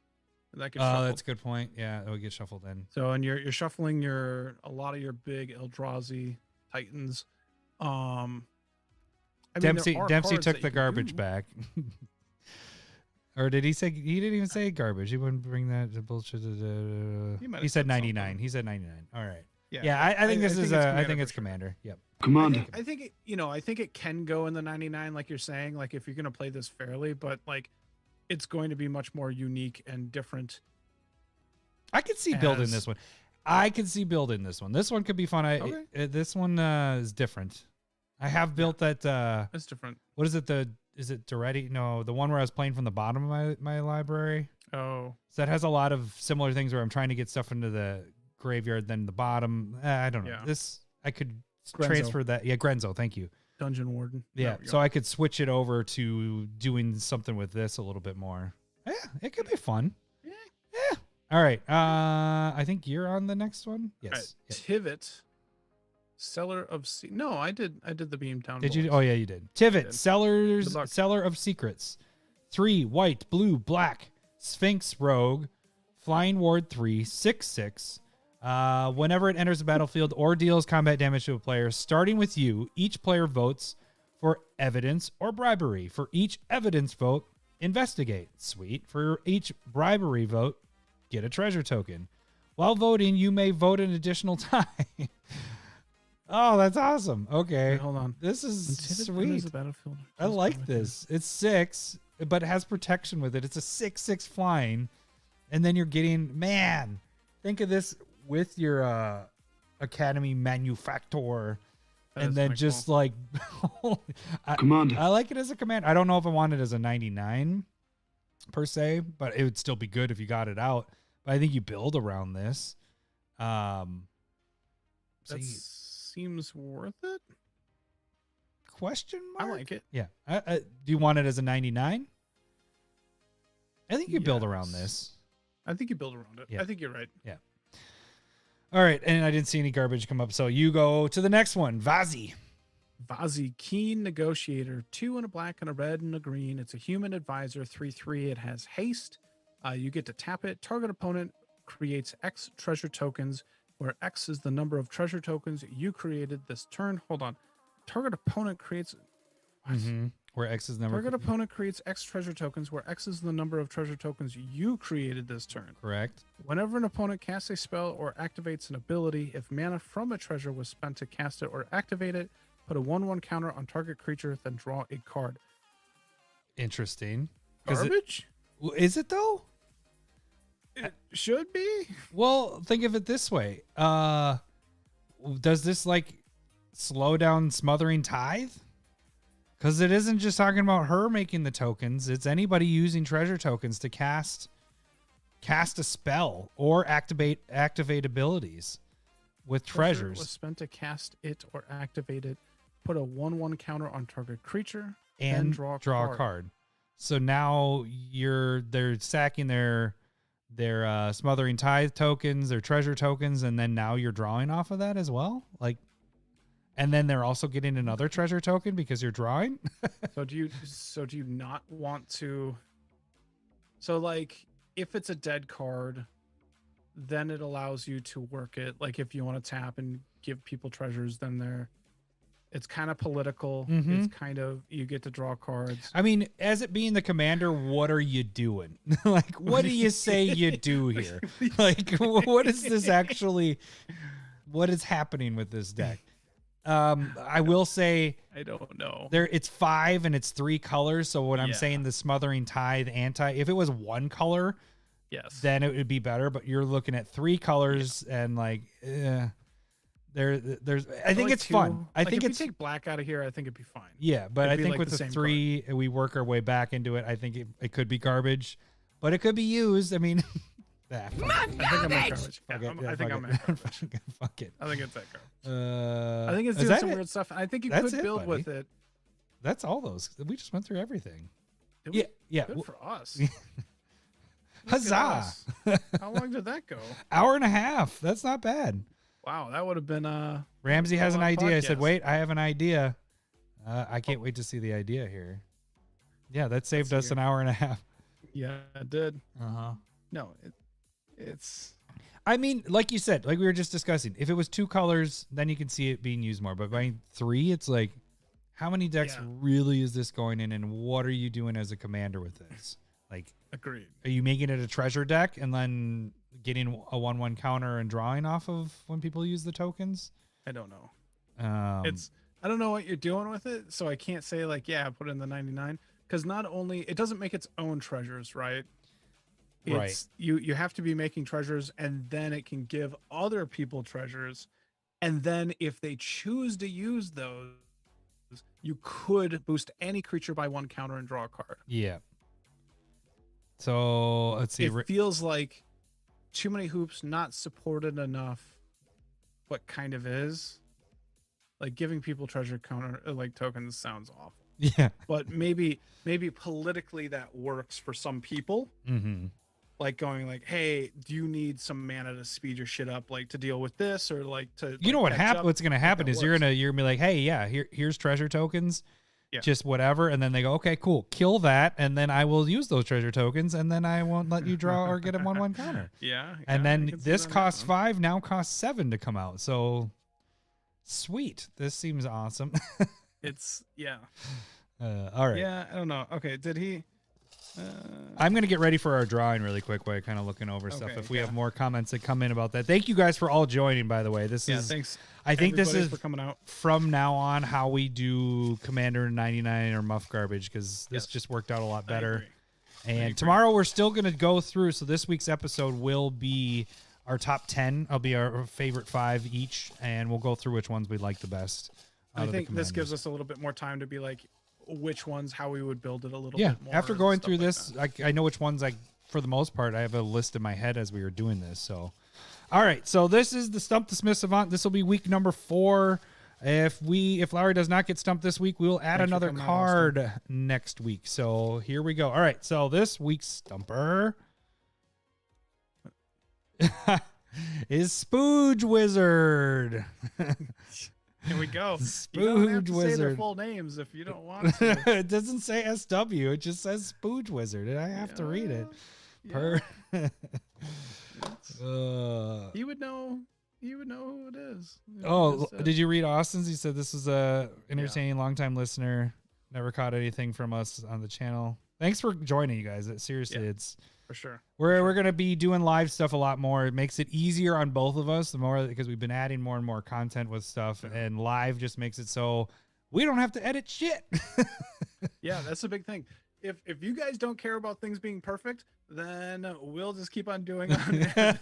That gets Oh, shuffled. that's a good point. Yeah, it would get shuffled in. So and you're shuffling a lot of your big Eldrazi Titans. I mean, there Dempsey are Dempsey cards took that the you can garbage do. back. Or did he say he didn't even say garbage? He wouldn't bring that to bullshit. He might He have said said 99. something. He said 99. All right. Yeah, Yeah, I think this is it's I think Commander it's for sure. Commander. Yep. Commander. I think I think it can go in the 99, like you're saying, like if you're gonna play this fairly, but like it's going to be much more unique and different. I could see building As- this one. I could see building this one. This one could be fun. Okay. This one is different. I have built that. It's different. What is it? Is it Duretti? No, the one where I was playing from the bottom of my library. Oh, So that has a lot of similar things where I'm trying to get stuff into the graveyard, then the bottom. I don't know. Yeah. This I could Grenzo. transfer that. Yeah, Grenzo. Thank you. Dungeon Warden. Yeah, There we so go. I could switch it over to doing something with this a little bit more. Yeah, it could be fun. Yeah. All right. I think you're on the next one. All right, Yes. Yeah. Tivit, Seller of No, I did the Beamtown. Did you? Bulls. Oh yeah, you did. Tivit, did. sellers, Good luck. seller of secrets. 3 white, blue, black, Sphinx Rogue, Flying Ward 3, 6/6. Whenever it enters the battlefield or deals combat damage to a player, starting with you, each player votes for evidence or bribery. For each evidence vote, investigate. Sweet. For each bribery vote, get a treasure token. While voting, you may vote an additional time. Oh, that's awesome. Okay. Wait, hold on. This When is Tivit enters sweet. the battlefield, I choose like combat this. It's 6, but it has protection with it. It's a 6/6 flying. And then you're getting, man, think of this with your Academy Manufactor. That And is then kinda just cool. like, Commander. I like it as a command. I don't know if I want it as a 99 per se, but it would still be good if you got it out. But I think you build around this. So That you- seems worth it. question I mark? like it. Yeah. Do you want it as a 99? I think you build around Yes. this. I think you build around it. Yeah. I think you're right. All right, and I didn't see any garbage come up, so you go to the next one, Vazi. Vazi, Keen Negotiator, 2 and a black and a red and a green. It's a human advisor, 3/3. It has haste. You get to tap it. Target opponent creates X treasure tokens, where X is the number of treasure tokens you created this turn. Hold on. Target opponent creates. What? Where X is number Target opponent creates X treasure tokens, where X is the number of treasure tokens you created this turn. correct. Whenever an opponent casts a spell or activates an ability, if mana from a treasure was spent to cast it or activate it, put a 1/1 counter on target creature, then draw a card. Interesting. 'Cause Garbage? Is it though? It should be. Well, think of it this way. Does this like slow down Smothering Tithe? Because it isn't just talking about her making the tokens. It's anybody using treasure tokens to cast a spell or activate abilities. with Treasure was treasures spent to cast it or activate it. Put a 1/1 counter on target creature and then draw a card. So now they're sacking their Smothering Tithe tokens, their treasure tokens, and then now you're drawing off of that as well. Like, and then they're also getting another treasure token because you're drawing. So do you not want to? So like, if it's a dead card, then it allows you to work it. Like if you want to tap and give people treasures, then it's kind of political. Mhm. It's kind of, you get to draw cards. I mean, as it being the commander, what are you doing? Like, what do you say you do here? Like, what is this actually? What is happening with this deck? I will say I don't know. it's 5 and it's 3 colors. So when I'm Yeah. saying the Smothering Tithe if it was 1 color, Yes. then it would be better. But you're looking at 3 colors and like, there's. I think like it's fun. I like think if it's you take black out of here, I think it'd be fine. yeah, but I it'd be think like with the the same 3, we work our way back into it. I think it could be garbage, but it could be used. I mean, fuck Muff I think I'm at Garbage! garbage. Yeah, it. I Yeah, think fuck I'm it. at garbage. Fuck it. I think it's that garbage. I I think it's is doing that some it? weird stuff. I think you That's could it, build with buddy. it. That's all those. We just went through everything. Did we? Yeah, yeah. Good for us. Huzzah! us. How long did that go? Hour and a half. That's not bad. Wow, that would have been Ramsey has an long idea. I said, podcast. wait, I have an idea. I can't wait to see the idea here. Yeah, that saved see us here. an hour and a half. Yeah, it did. Uh-huh. No, it's I mean, like you said, like we were just discussing, if it was 2 colors, then you can see it being used more. But by 3, it's like, how many decks Yeah. really is this going in, and what are you doing as a commander with this? Like, agreed. are you making it a treasure deck and then getting a 1/1 counter and drawing off of when people use the tokens? I don't know. Um, I don't know what you're doing with it, so I can't say like, yeah, put it in the 99, because not only it doesn't make its own treasures, right? Right. It's you have to be making treasures, and then it can give other people treasures, and then if they choose to use those, you could boost any creature by 1 counter and draw a card. yeah. So let's see. It feels like too many hoops, not supported enough, but kind of is. Like giving people treasure counter like tokens sounds awful. Yeah. But maybe politically that works for some people. Mm-hmm. Like going like, hey, do you need some mana to speed your shit up, like to deal with this, or like to You know what catch up? what's gonna happen that is you're works. gonna be like, hey, yeah, here's treasure tokens. Yeah. Just whatever, and then they go, okay, cool, kill that, and then I will use those treasure tokens, and then I won't let you draw or get a 1/1 counter. Yeah. And I then can see this that costs happening. 5, now costs 7 to come out. So sweet, this seems awesome. It's yeah. All right, Yeah, I don't know. Okay, did he? I'm gonna get ready for our drawing really quick while kind of looking over stuff. Okay, If we yeah. have more comments that come in about that, thank you guys for all joining. By the way, this Yeah, is thanks. I think this everybody is for coming out. from now on how we do Commander 99 or Muff Garbage, because this Yes. just worked out a lot I better. agree. And agree. tomorrow we're still going to go through. So this week's episode will be our top 10. It'll be our favorite 5 each, and we'll go through which ones we like the best. I think this gives us a little bit more time to be like, which ones, how we would build it a little bit more. After and going stuff through like this, that. I know which ones for the most part, I have a list in my head as we were doing this. So, all right. So this is the Stump the Smith Savant. This will be week number 4. If Lowery does not get stumped this week, we'll add Thanks for another coming out, card next week. So here we go. All right. So this week's stumper is Spooge Wizard. Here we go. You don't have Spooge to say their Wizard. full names if you don't want to. It doesn't say SW. It just says Spooge Wizard, and I have to read it. Per. You would know. You would know who it is. Oh, did you read Austin's? He said this was a entertaining, longtime listener. Never caught anything from us on the channel. Thanks for joining, you guys. Seriously, it's for sure. we're gonna be doing live stuff a lot more. It makes it easier on both of us. The more because we've been adding more and more content with stuff, and live just makes it so we don't have to edit shit. Yeah, that's the big thing. If you guys don't care about things being perfect, then we'll just keep on doing it.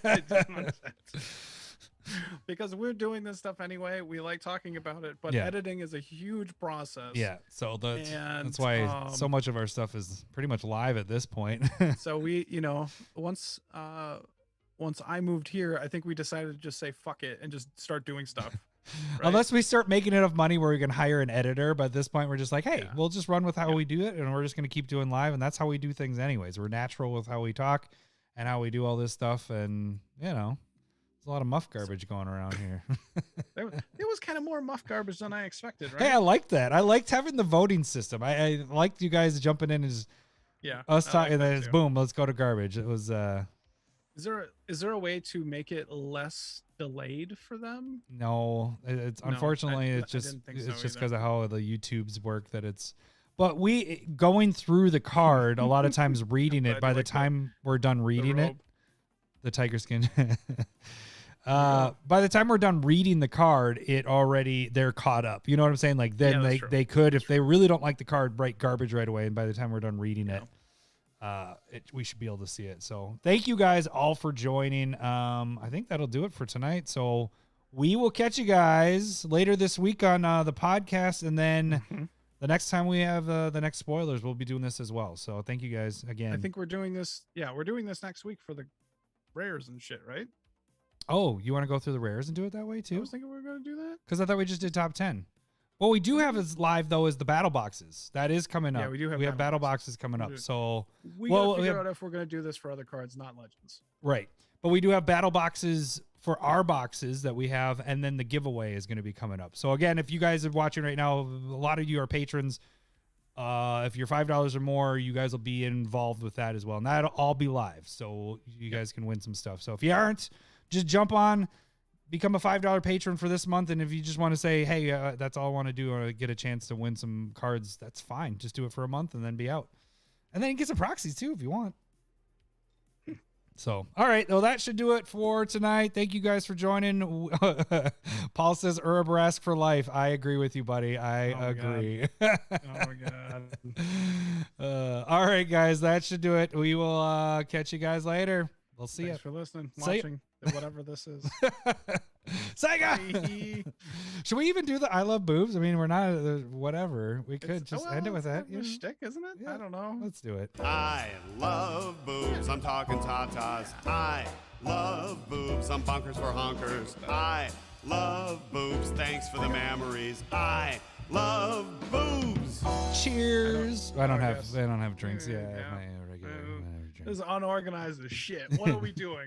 Because we're doing this stuff anyway. We like talking about it, but editing is a huge process. Yeah, so that's And, why so much of our stuff is pretty much live at this point. So we, once once I moved here, I think we decided to just say fuck it and just start doing stuff. Right? Unless we start making enough money where we can hire an editor, but at this point we're just like, hey, we'll just run with how we do it, and we're just going to keep doing live, and that's how we do things anyways. We're natural with how we talk and how we do all this stuff, and there's a lot of muff garbage going around here. It was kind of more muff garbage than I expected, right? Hey, I liked that. I liked having the voting system. I liked you guys jumping in and just us talking, and then it's boom, let's go to garbage. It was Is there a way to make it less delayed for them? No, it's unfortunately it's just because of how the YouTubes work that it's. But we going through the card a lot of times reading it. By the time we're done reading it, the tiger skin. By the time we're done reading the card, they're caught up. You know what I'm saying? Like then they could, if they really don't like the card, write garbage right away. And by the time we're done reading it, we should be able to see it. So thank you guys all for joining. I think that'll do it for tonight. So we will catch you guys later this week on the podcast, and then the next time we have the next spoilers, we'll be doing this as well. So thank you guys again. I think we're doing this. Yeah, we're doing this next week for the rares and shit, right? Oh, you want to go through the rares and do it that way too? I was thinking we were going to do that. Because I thought we just did top 10. What we do have is live though is the battle boxes. That is coming up. Yeah, we do have. We have battle boxes coming up. So we gotta figure out if we're going to do this for other cards, not legends. Right, but we do have battle boxes for our boxes that we have, and then the giveaway is going to be coming up. So again, if you guys are watching right now, a lot of you are patrons. If you're $5 or more, you guys will be involved with that as well, and that'll all be live. So you guys can win some stuff. So if you aren't, just jump on. Become a $5 patron for this month, and if you just want to say, hey, that's all I want to do, or get a chance to win some cards, that's fine. Just do it for a month and then be out. And then you get some proxies too if you want. So, all right. Well, that should do it for tonight. Thank you guys for joining. Paul says Urabrask for life. I agree with you, buddy. I agree. Oh, my God. All right, guys. That should do it. We will catch you guys later. We'll see you. Thanks for listening, watching, whatever this is. Sega! Should we even do the I love boobs? I mean, we're not whatever. We could just end it with that. Your shtick, isn't it? Yeah. I don't know. Let's do it. I love boobs. I'm talking tatas. I love boobs. I'm bonkers for honkers. I love boobs. Thanks for the memories. I love boobs. Cheers. I don't have drinks. Yeah, I have my regular. This is unorganized as shit. What are we doing?